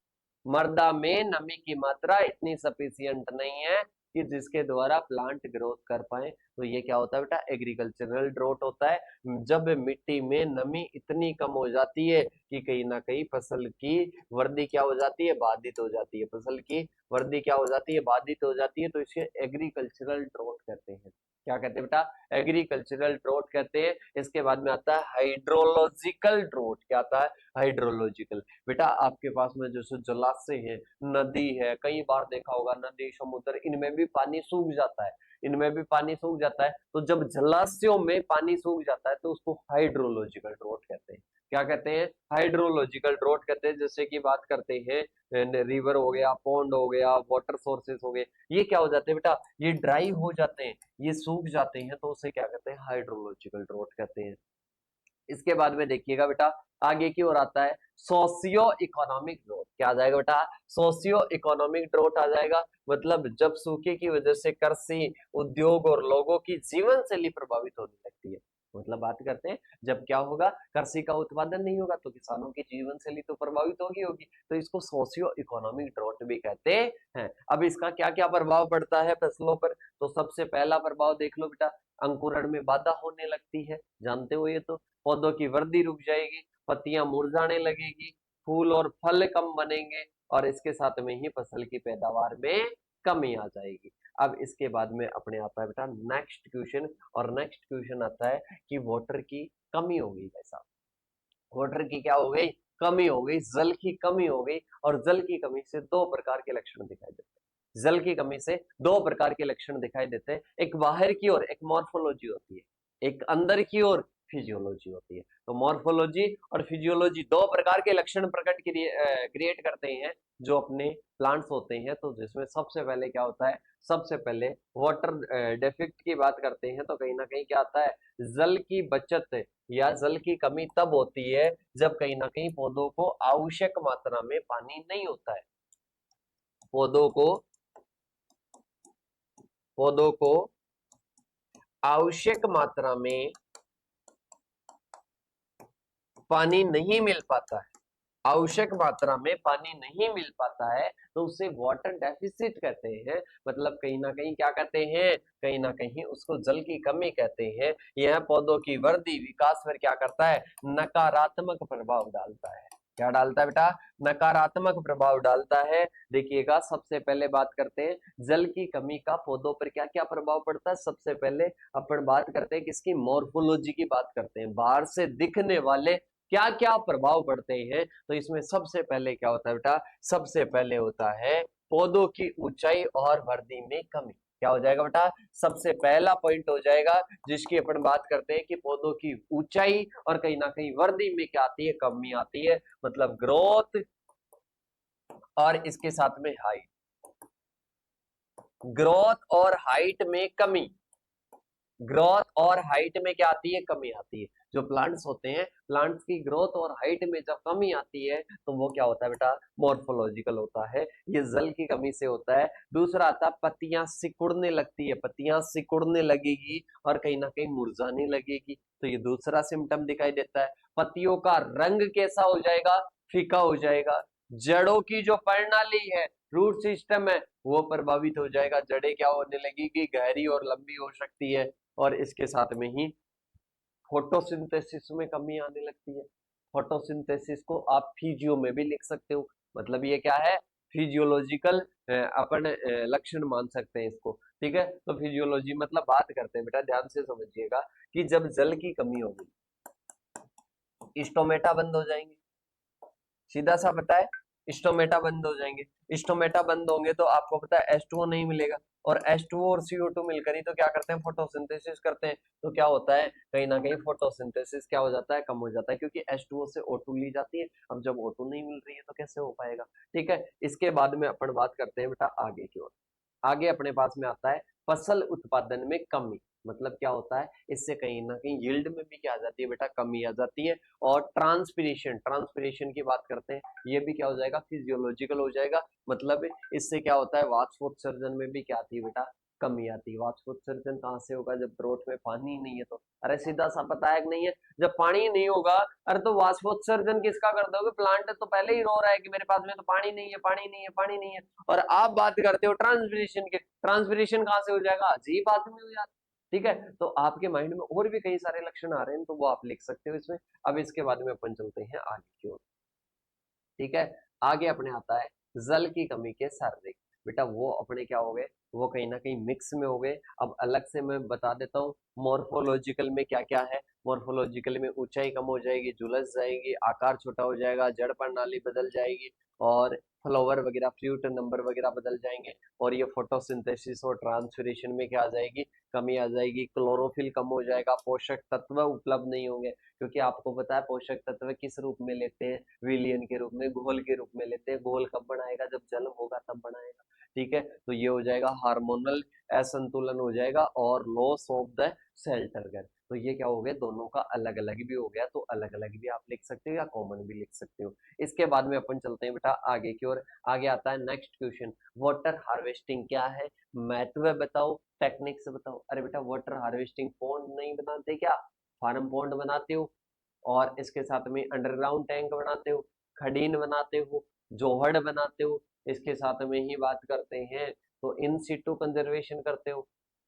मृदा में नमी की मात्रा इतनी सफिशियंट नहीं है कि जिसके द्वारा प्लांट ग्रोथ कर पाए, तो ये क्या होता है बेटा, एग्रीकल्चरल ड्रोट होता है। जब मिट्टी में नमी इतनी कम हो जाती है कि कहीं ना कहीं फसल की वृद्धि क्या हो जाती है, बाधित हो जाती है, फसल की वृद्धि क्या हो जाती है, बाधित हो जाती है, तो इसे एग्रीकल्चरल ड्रोट कहते हैं। क्या कहते हैं बेटा, एग्रीकल्चरल ड्रोट कहते हैं। इसके बाद में आता है हाइड्रोलॉजिकल ड्रोट। क्या आता है, हाइड्रोलॉजिकल। बेटा आपके पास में जैसे जलाशय है, नदी है, कई बार देखा होगा नदी समुद्र इनमें भी पानी सूख जाता है, इनमें भी पानी सूख जाता है, तो जब जलाशयों में पानी सूख जाता है तो उसको हाइड्रोलॉजिकल ड्रोट कहते हैं। क्या कहते हैं, हाइड्रोलॉजिकल ड्रोट कहते हैं। जैसे कि बात करते हैं रिवर हो गया, पॉन्ड हो गया, वाटर सोर्सेस हो गए, ये क्या हो जाते हैं बेटा, ये ड्राई हो जाते हैं, ये सूख जाते हैं, तो उसे क्या कहते हैं, हाइड्रोलॉजिकल ड्रोट कहते हैं। इसके बाद में देखिएगा बेटा आगे की ओर आता है सोशियो इकोनॉमिक ड्रॉट। क्या आ जाएगा बेटा? सोशियो इकोनॉमिक ड्रॉट आ जाएगा। मतलब जब सूखे की वजह से कृषि, उद्योग और लोगों की जीवन शैली प्रभावित होने लगती है। मतलब बात करते हैं जब क्या होगा, कृषि का उत्पादन नहीं होगा तो किसानों की जीवन शैली तो प्रभावित होगी, तो इसको सोशियो इकोनॉमिक ड्रॉट भी कहते हैं। अब इसका क्या क्या प्रभाव पड़ता है फसलों पर? तो सबसे पहला प्रभाव देख लो बेटा, अंकुरण में बाधा होने लगती है, जानते हो ये तो। पौधों की वृद्धि रुक जाएगी, पत्तियां मुरझाने लगेगी, फूल और फल कम बनेंगे और इसके साथ में ही फसल की पैदावार में कमी आ जाएगी। अब इसके बाद में अपने आता है बेटा नेक्स्ट क्वेश्चन, और नेक्स्ट क्वेश्चन आता है कि वाटर की कमी हो गई। ऐसा वाटर की क्या हो गई? कमी हो गई, जल की कमी हो गई। और जल की कमी से दो प्रकार के लक्षण दिखाई देते हैं। जल की कमी से दो प्रकार के लक्षण दिखाई देते हैं, एक बाहर की ओर एक मॉर्फोलॉजी होती है, एक अंदर की ओर फिजियोलॉजी होती है। तो मॉर्फोलॉजी और फिजियोलॉजी दो प्रकार के लक्षण प्रकट क्रिएट करते हैं जो अपने प्लांट्स होते हैं। तो जिसमें सबसे पहले क्या होता है, सबसे पहले वाटर डेफिक्ट की बात करते हैं तो कहीं ना कहीं क्या आता है, जल की बचत या जल की कमी तब होती है जब कहीं ना कहीं पौधों को आवश्यक मात्रा में पानी नहीं होता है। पौधों को पौधों को आवश्यक मात्रा में पानी नहीं मिल पाता है, आवश्यक मात्रा में पानी नहीं मिल पाता है तो उसे वाटर डेफिसिट कहते हैं। मतलब कहीं ना कहीं क्या कहते हैं, कहीं ना कहीं उसको जल की कमी कहते हैं। यह पौधों की वृद्धि विकास पर क्या करता है, नकारात्मक प्रभाव डालता है। क्या डालता है बेटा? नकारात्मक प्रभाव डालता है। देखिएगा सबसे पहले बात करते हैं जल की कमी का पौधों पर क्या क्या प्रभाव पड़ता है। सबसे पहले अपन बात करते हैं किसकी, मॉर्फोलॉजी की बात करते हैं, बाहर से दिखने वाले क्या क्या प्रभाव पड़ते हैं। तो इसमें सबसे पहले क्या होता है बेटा, सबसे पहले होता है पौधों की ऊंचाई और वृद्धि में कमी। क्या हो जाएगा बेटा? सबसे पहला पॉइंट हो जाएगा जिसकी अपन बात करते हैं कि पौधों की ऊंचाई और कहीं ना कहीं वृद्धि में क्या आती है, कमी आती है। मतलब ग्रोथ और इसके साथ में हाइट, ग्रोथ और हाइट में कमी, ग्रोथ और हाइट में क्या आती है, कमी आती है। जो प्लांट्स होते हैं, प्लांट्स की ग्रोथ और हाइट में जब कमी आती है तो वो क्या होता है बेटा, मॉर्फोलॉजिकल होता है, ये जल की कमी से होता है। दूसरा आता है पत्तियां सिकुड़ने लगती है, पत्तियां सिकुड़ने लगेगी और कहीं ना कहीं मुरझाने लगेगी, तो ये दूसरा सिम्टम दिखाई देता है। पत्तियों का रंग कैसा हो जाएगा, फीका हो जाएगा। जड़ों की जो प्रणाली है, रूट सिस्टम है, वो प्रभावित हो जाएगा। जड़ें क्या होने लगेगी, गहरी और लंबी हो सकती है। और इसके साथ में ही फोटोसिंथेसिस में कमी आने लगती है। फोटोसिंथेसिस को आप फिजियो में भी लिख सकते हो, मतलब ये क्या है, फिजियोलॉजिकल अपन लक्षण मान सकते हैं इसको। ठीक है, तो फिजियोलॉजी मतलब बात करते हैं बेटा, ध्यान से समझिएगा कि जब जल की कमी होगी स्टोमेटा बंद हो जाएंगे, सीधा सा पता है, स्टोमेटा बंद हो जाएंगे। स्टोमेटा बंद होंगे तो आपको पता है H2O नहीं मिलेगा, और H2O और CO2 मिलकर ही तो क्या करते हैं, फोटोसिंथेसिस करते हैं। तो क्या होता है, कहीं ना कहीं फोटोसिंथेसिस क्या हो जाता है, कम हो जाता है, क्योंकि H2O से O2 ली जाती है। अब जब O2 नहीं मिल रही है तो कैसे हो पाएगा। ठीक है, इसके बाद में अपन बात करते हैं बेटा आगे की ओर। आगे अपने पास में आता है फसल उत्पादन में कमी। मतलब क्या होता है, इससे कहीं ना कहीं यील्ड में भी क्या आ जाती है बेटा, कमी आ जाती है। और ट्रांसपिरेशन, ट्रांसपिरेशन की बात करते हैं, ये भी क्या हो जाएगा, फिजियोलॉजिकल हो जाएगा। मतलब इससे क्या होता है, वाष्पोत्सर्जन में भी क्या आती है बेटा, कमी आती है। वाष्पोत्सर्जन कहाँ से होगा, जब ग्रोथ में पानी नहीं है तो। अरे सीधा सा पता है कि नहीं है, जब पानी नहीं होगा, अरे तो वाष्पोत्सर्जन किसका कर दोगे, प्लांट तो पहले ही रो रहा है कि मेरे पास में तो पानी नहीं है, पानी नहीं है, पानी नहीं है। और आप बात करते हो ट्रांसपिरेशन के, ट्रांसपिरेशन कहाँ से हो जाएगा, अजीब बात में हो जाता। ठीक है, तो आपके माइंड में और भी कई सारे लक्षण आ रहे हैं तो वो आप लिख सकते हो इसमें। अब इसके बाद में अपन चलते हैं आगे की ओर। ठीक है, आगे अपने आता है जल की कमी के शारीरिक। बेटा वो अपने क्या हो गए, वो कहीं ना कहीं मिक्स में हो गए। अब अलग से मैं बता देता हूँ मॉर्फोलॉजिकल में क्या क्या है। मॉर्फोलॉजिकल में ऊंचाई कम हो जाएगी, झुलस जाएगी, आकार छोटा हो जाएगा, जड़ प्रणाली बदल जाएगी, और फ्लावर वगैरह, फ्रूट नंबर वगैरह बदल जाएंगे। और ये फोटोसिंथेसिस और ट्रांसपिरेशन में क्या आ जाएगी, कमी आ जाएगी। क्लोरोफिल कम हो जाएगा, पोषक तत्व उपलब्ध नहीं होंगे, क्योंकि आपको पता है पोषक तत्व किस रूप में लेते हैं, विलियन के रूप में, घोल के रूप में लेते हैं। घोल कब बनाएगा, जब जल होगा तब बनाएगा। ठीक है, तो ये हो जाएगा हार्मोनल असंतुलन हो जाएगा और loss of the cell turgor. तो ये क्या हो गया, दोनों का अलग अलग भी हो गया, तो अलग अलग भी आप लिख सकते हो या कॉमन भी लिख सकते हो। इसके बाद में अपन चलते हैं बेटा आगे की ओर। आगे आता है नेक्स्ट क्वेश्चन, वाटर हार्वेस्टिंग क्या है, महत्व बताओ, टेक्निक्स बताओ। अरे बेटा वाटर हार्वेस्टिंग पॉन्ड नहीं बनाते क्या, फार्म पॉन्ड बनाते हो, और इसके साथ में अंडरग्राउंड टैंक बनाते हो, खडीन बनाते हो, जोहड़ बनाते हो, इसके साथ में ही बात करते हैं तो इन सिटू कंजर्वेशन करते हो।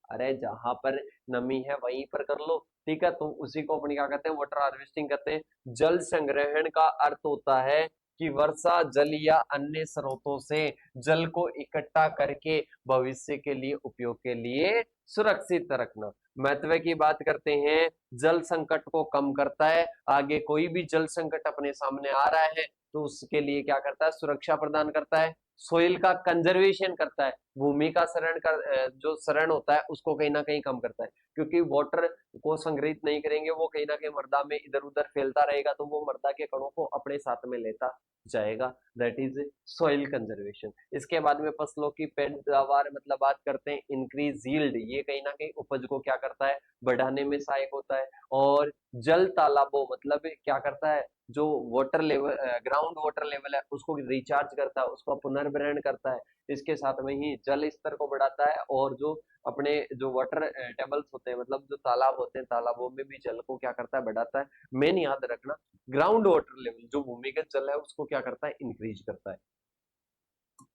अरे जहां पर नमी है वहीं पर कर लो, ठीक है, तो उसी को अपन क्या कहते हैं, वाटर हार्वेस्टिंग कहते हैं। जल संग्रहण का अर्थ होता है कि वर्षा जल या अन्य स्रोतों से जल को इकट्ठा करके भविष्य के लिए उपयोग के लिए सुरक्षित रखना। महत्व की बात करते हैं, जल संकट को कम करता है, आगे कोई भी जल संकट अपने सामने आ रहा है तो उसके लिए क्या करता है, सुरक्षा प्रदान करता है, सोइल का कंजर्वेशन करता है, भूमि का शरण कर जो शरण होता है उसको कहीं ना कहीं कम करता है, क्योंकि वाटर को संग्रहित नहीं करेंगे वो कहीं ना कहीं मृदा में इधर उधर फैलता रहेगा, तो वो मृदा के कणों को अपने साथ में लेता जाएगा, दैट इज सॉइल कंजर्वेशन। इसके बाद में फसलों की पैदावार मतलब बात करते हैं इंक्रीज यील्ड, ये कहीं ना कहीं उपज को क्या करता है, बढ़ाने में सहायक होता है। और जल तालाबों मतलब क्या करता है, जो water level ground water level है उसको रिचार्ज करता है, उसको पुनर्भरण करता है, इसके साथ में ही जल स्तर को बढ़ाता है, और जो अपने जो वाटर टेबल्स होते हैं मतलब जो तालाब होते हैं तालाबों में भी जल को क्या करता है, बढ़ाता है। मेन याद रखना, ग्राउंड वाटर लेवल जो भूमिगत जल है उसको क्या करता है, इंक्रीज करता है।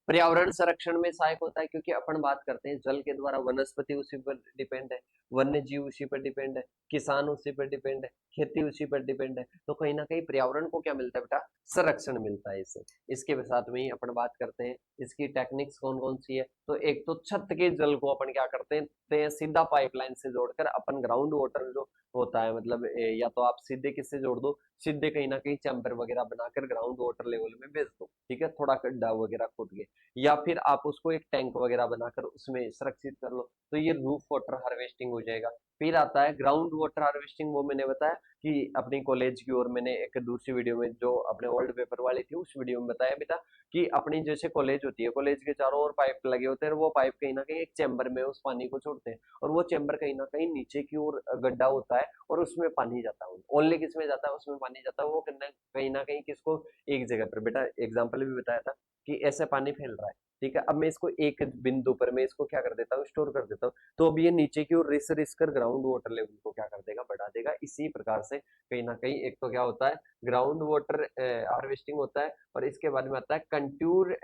पर्यावरण संरक्षण में सहायक होता है, क्योंकि अपन बात करते हैं जल के द्वारा वनस्पति उसी पर डिपेंड है, वन्य जीव उसी पर डिपेंड है, किसान उसी पर डिपेंड है, खेती उसी पर डिपेंड है, तो कहीं ना कहीं पर्यावरण को क्या मिलता है बेटा, संरक्षण मिलता है इससे। इसके साथ में ही अपन बात करते हैं इसकी टेक्निक्स कौन कौन सी है, तो एक तो छत के जल को अपन क्या करते हैं, सीधा पाइपलाइन से जोड़कर अपन ग्राउंड वाटर जो होता है मतलब या तो आप सीधे किससे जोड़ दो, सीधे कहीं ना कहीं चैम्बर वगैरह बनाकर ग्राउंड वाटर लेवल में भेज दो, ठीक है, थोड़ा गड्ढा वगैरह खोद के, या फिर आप उसको एक टैंक वगैरह बनाकर उसमें सुरक्षित कर लो, तो ये रूफ वाटर हार्वेस्टिंग हो जाएगा। फिर आता है ग्राउंड वाटर हार्वेस्टिंग, वो मैंने बताया कि अपनी कॉलेज की ओर मैंने एक दूसरी वीडियो में जो अपने ओल्ड पेपर वाली थी उस वीडियो में बताया बेटा कि अपनी जैसे कॉलेज होती है, कॉलेज के चारों ओर पाइप लगे होते हैं, वो पाइप कहीं ना कहीं एक चैम्बर में उस पानी को छोड़ते हैं, और वो चैम्बर कहीं ना कहीं नीचे की ओर गड्ढा होता है और उसमें पानी जाता है, ओनली किसमें जाता है, उसमें पानी जाता है, वो कहीं ना कहीं किसको, एक जगह पर, बेटा एग्जाम्पल भी बताया था कि ऐसे पानी फैल रहा है, ठीक है, अब मैं इसको एक बिंदु पर मैं इसको क्या कर देता हूँ, स्टोर कर देता हूँ, तो अब ये नीचे की ओर रिस रिस कर ग्राउंड वाटर लेवल को क्या कर देगा, बढ़ा देगा। इसी प्रकार से कहीं ना कहीं एक तो क्या होता है, ग्राउंड वाटर हार्वेस्टिंग होता है, और इसके बाद में आता है कंट्यूर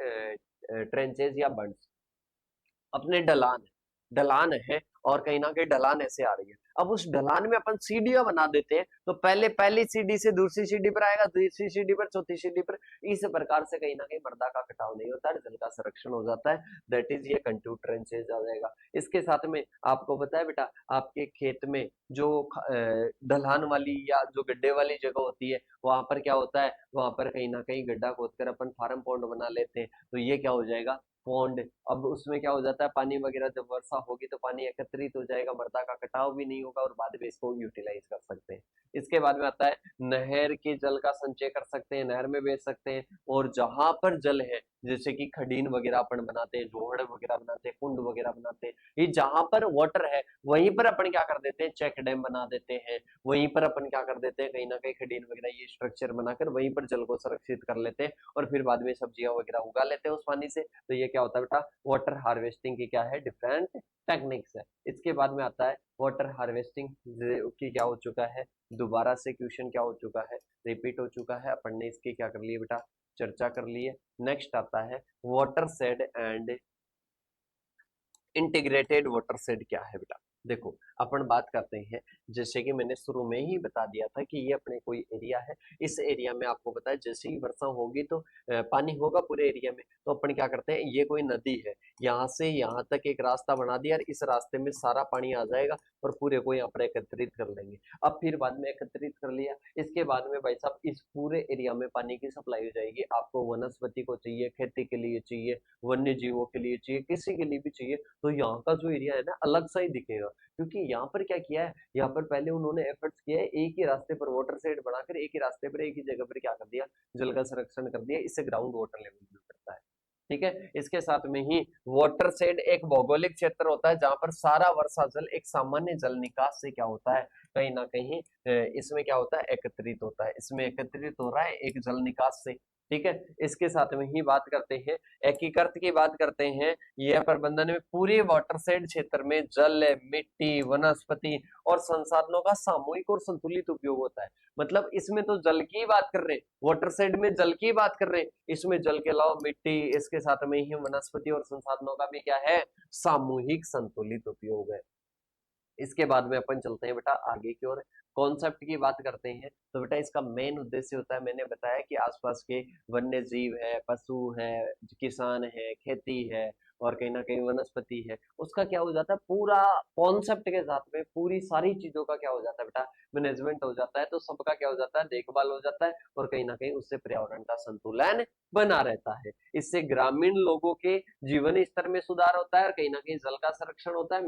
ट्रेंचेज या बंड्स, अपने ढलान है और कहीं ना कहीं ढलान ऐसे आ रही है, अब उस ढलान में अपन सीढ़ियां बना देते हैं, तो पहले पहली सीढ़ी से दूसरी सीढ़ी पर आएगा, दूसरी सीढ़ी पर चौथी सीढ़ी पर, इस प्रकार से कहीं ना कहीं मृदा का कटाव नहीं होता है, जल का संरक्षण हो जाता है, दैट इज ये कंट्यूर ट्रेंचेज आ जाएगा। इसके साथ में आपको पता है बेटा, आपके खेत में जो ढलान वाली या जो गड्ढे वाली जगह होती है, वहां पर क्या होता है, वहां पर कहीं ना कहीं गड्ढा खोदकर अपन फार्म पॉन्ड बना लेते हैं, तो ये क्या हो जाएगा, पॉन्ड। अब उसमें क्या हो जाता है, पानी वगैरह जब वर्षा होगी तो पानी एकत्रित हो जाएगा, मृदा का कटाव भी नहीं होगा और बाद में इसको यूटिलाइज कर सकते हैं। इसके बाद में आता है नहर के जल का संचय कर सकते हैं, नहर में बेच सकते हैं, और जहां पर जल है जैसे कि खडीन वगैरह अपन बनाते हैं, जोहड़ वगैरह बनाते हैं, कुंड वगैरह बनाते हैं, ये जहां पर वाटर है वहीं पर अपन क्या कर देते हैं, चेक डैम बना देते हैं, वहीं पर अपन क्या कर देते हैं, कहीं ना कहीं खडीन वगैरह ये स्ट्रक्चर बनाकर वहीं पर जल को संरक्षित कर लेते हैं, और फिर बाद में सब्जियां वगैरह उगा लेते हैं उस पानी से। तो ये क्या होता है बेटा, वाटर हार्वेस्टिंग की क्या है, डिफरेंट टेक्निक्स है। इसके बाद में आता है वाटर हार्वेस्टिंग की क्या हो चुका है, दोबारा से क्वेश्चन क्या हो चुका है, रिपीट हो चुका है, अपन ने इसकी क्या कर लिए बेटा, चर्चा कर ली है। नेक्स्ट आता है water shade and integrated water shade क्या है बेटा। देखो अपन बात करते हैं, जैसे कि मैंने शुरू में ही बता दिया था कि ये अपने कोई एरिया है, इस एरिया में आपको पता है जैसे ही वर्षा होगी तो पानी होगा पूरे एरिया में, तो अपन क्या करते हैं, ये कोई नदी है, यहाँ से यहाँ तक एक रास्ता बना दिया और इस रास्ते में सारा पानी आ जाएगा और पूरे को यहाँ पर एकत्रित कर लेंगे। अब फिर बाद में एकत्रित कर लिया, इसके बाद में भाई साहब इस पूरे एरिया में पानी की सप्लाई हो जाएगी, आपको वनस्पति को चाहिए, खेती के लिए चाहिए, वन्य जीवों के लिए चाहिए, किसी के लिए भी चाहिए, तो यहाँ का जो एरिया है ना अलग सा ही दिखेगा, क्योंकि यहाँ पर क्या किया है, यहाँ पर पहले उन्होंने एफर्ट्स किया है, एक ही रास्ते पर वाटर शेड बनाकर एक ही रास्ते पर एक ही जगह पर क्या कर दिया, जल का संरक्षण कर दिया, इससे ग्राउंड वाटर लेवल भी बढ़ता है। ठीक है। इसके साथ में ही वाटर शेड एक भौगोलिक क्षेत्र होता है जहां पर सारा वर्षा जल एक सामान्य जल निकास से क्या होता है, कहीं ना कहीं इसमें क्या होता है, एकत्रित होता है। इसमें एकत्रित हो रहा है एक जल निकास से। ठीक है। इसके साथ में ही बात करते हैं एकीकृत की बात करते हैं। यह प्रबंधन में पूरे वाटरशेड क्षेत्र में जल, मिट्टी, वनस्पति और संसाधनों का सामूहिक और संतुलित उपयोग होता है। मतलब इसमें तो जल की बात कर रहे हैं, वाटरशेड में जल की बात कर रहे हैं, इसमें जल के अलावा मिट्टी, इसके साथ में ही वनस्पति और संसाधनों का भी क्या है, सामूहिक संतुलित उपयोग है। इसके बाद में अपन चलते हैं बेटा आगे की ओर, कॉन्सेप्ट की बात करते हैं। तो बेटा इसका मेन उद्देश्य होता है, मैंने बताया कि आसपास के वन्य जीव है, पशु है, किसान है, खेती है और कहीं ना कहीं वनस्पति है, उसका क्या हो जाता है, पूरा कॉन्सेप्ट के साथ में पूरी सारी चीजों का क्या हो जाता है बेटा, मैनेजमेंट हो जाता है। तो सबका क्या हो जाता है, देखभाल हो जाता है और कहीं ना कहीं उससे पर्यावरण का संतुलन बना रहता है। इससे ग्रामीण लोगों के जीवन स्तर में सुधार होता है और कहीं ना कहीं जल का संरक्षण होता है,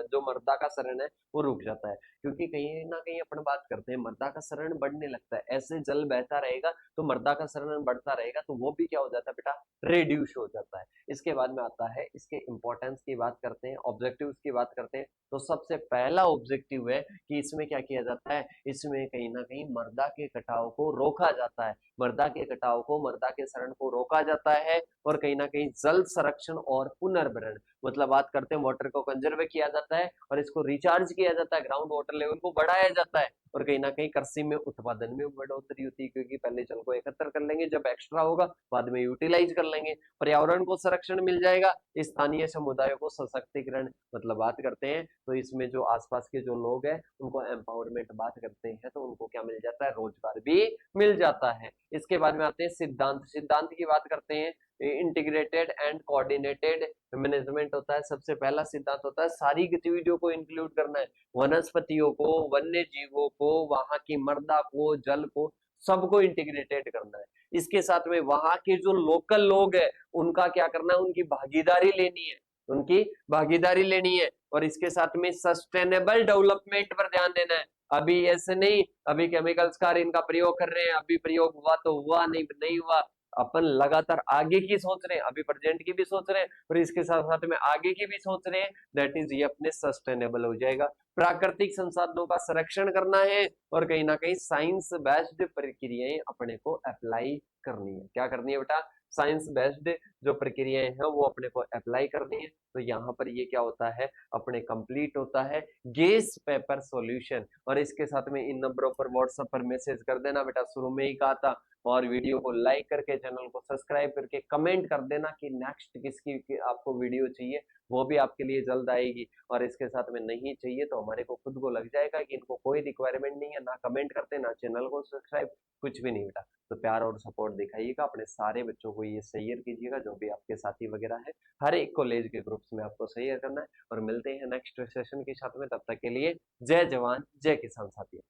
जो मृदा का शरण है वो रुक जाता है। क्योंकि कहीं ना कहीं अपन बात करते हैं मृदा का शरण बढ़ने लगता है, ऐसे जल बहता रहेगा तो मृदा का शरण बढ़ता रहेगा, तो वो भी क्या हो जाता है बेटा, रेड्यूस हो जाता है। इसके बाद में आता है इसके इंपॉर्टेंस की बात करते हैं, ऑब्जेक्टिव्स की बात करते हैं। तो सबसे पहला ऑब्जेक्टिव है कि इसमें क्या किया जाता है, इसमें कहीं ना कहीं मृदा के कटाव को रोका जाता है, मृदा के कटाव को, मृदा के शरण को रोका जाता है और कहीं ना कहीं जल संरक्षण और पुनर्भरण, मतलब बात करते हैं वाटर को कंजर्व किया जाता है और इसको रिचार्ज किया जाता है, ग्राउंड वाटर लेवल को बढ़ाया जाता है और कहीं ना कहीं कृषि में उत्पादन में बढ़ोतरी होती है, क्योंकि पहले जल को एकत्र कर लेंगे, जब एक्स्ट्रा होगा बाद में यूटिलाइज कर लेंगे, पर्यावरण को संरक्षण मिल जाएगा, स्थानीय समुदायों को सशक्तिकरण, मतलब बात करते हैं तो इसमें जो आसपास के जो लोग हैं उनको एम्पावरमेंट बात करते हैं, तो उनको क्या मिल जाता है, रोजगार भी मिल जाता है। इसके बाद में आते हैं सिद्धांत, सिद्धांत की बात करते हैं। इंटीग्रेटेड एंड कोऑर्डिनेटेड मैनेजमेंट होता है। सबसे पहला सिद्धांत होता है सारी गतिविधियों को इंक्लूड करना है, वनस्पतियों को, वन्य जीवों को, वहां की मृदा को, जल को, सबको इंटीग्रेटेड करना है। इसके साथ में वहां के जो लोकल लोग हैं उनका क्या करना है, उनकी भागीदारी लेनी है, उनकी भागीदारी लेनी है और इसके साथ में सस्टेनेबल डेवलपमेंट पर ध्यान देना है। अभी ऐसे नहीं, अभी केमिकल्स का इनका प्रयोग कर रहे हैं, अभी प्रयोग हुआ तो हुआ, नहीं नहीं हुआ, अपन लगातार आगे की सोच रहे हैं, अभी प्रेजेंट की भी सोच रहे हैं और इसके साथ साथ में आगे की भी सोच रहे हैं, दैट इज ये अपने सस्टेनेबल हो जाएगा। प्राकृतिक संसाधनों का संरक्षण करना है और कहीं ना कहीं साइंस बेस्ड प्रक्रियाएं अपने को अप्लाई करनी है। क्या करनी है बेटा, साइंस बेस्ड जो प्रक्रियाएं हैं वो अपने को अप्लाई करनी है। तो यहाँ पर ये क्या होता है, अपने कंप्लीट होता है गेस पेपर सॉल्यूशन। और इसके साथ में इन नंबरों पर व्हाट्सएप पर मैसेज कर देना बेटा, शुरू में ही कहा था, और वीडियो को लाइक करके चैनल को सब्सक्राइब करके कमेंट कर देना कि नेक्स्ट किसकी आपको वीडियो चाहिए, वो भी आपके लिए जल्द आएगी। और इसके साथ में नहीं चाहिए तो हमारे को खुद को लग जाएगा कि इनको कोई रिक्वायरमेंट नहीं है, ना कमेंट करते ना चैनल को सब्सक्राइब, कुछ भी नहीं बेटा। तो प्यार और सपोर्ट दिखाइएगा, अपने सारे बच्चों को ये शेयर कीजिएगा, जो भी आपके साथी वगैरह है, हर एक कॉलेज के ग्रुप्स में आपको शेयर करना है। और मिलते हैं नेक्स्ट सेशन के साथ में, तब तक के लिए जय जवान जय किसान साथियों।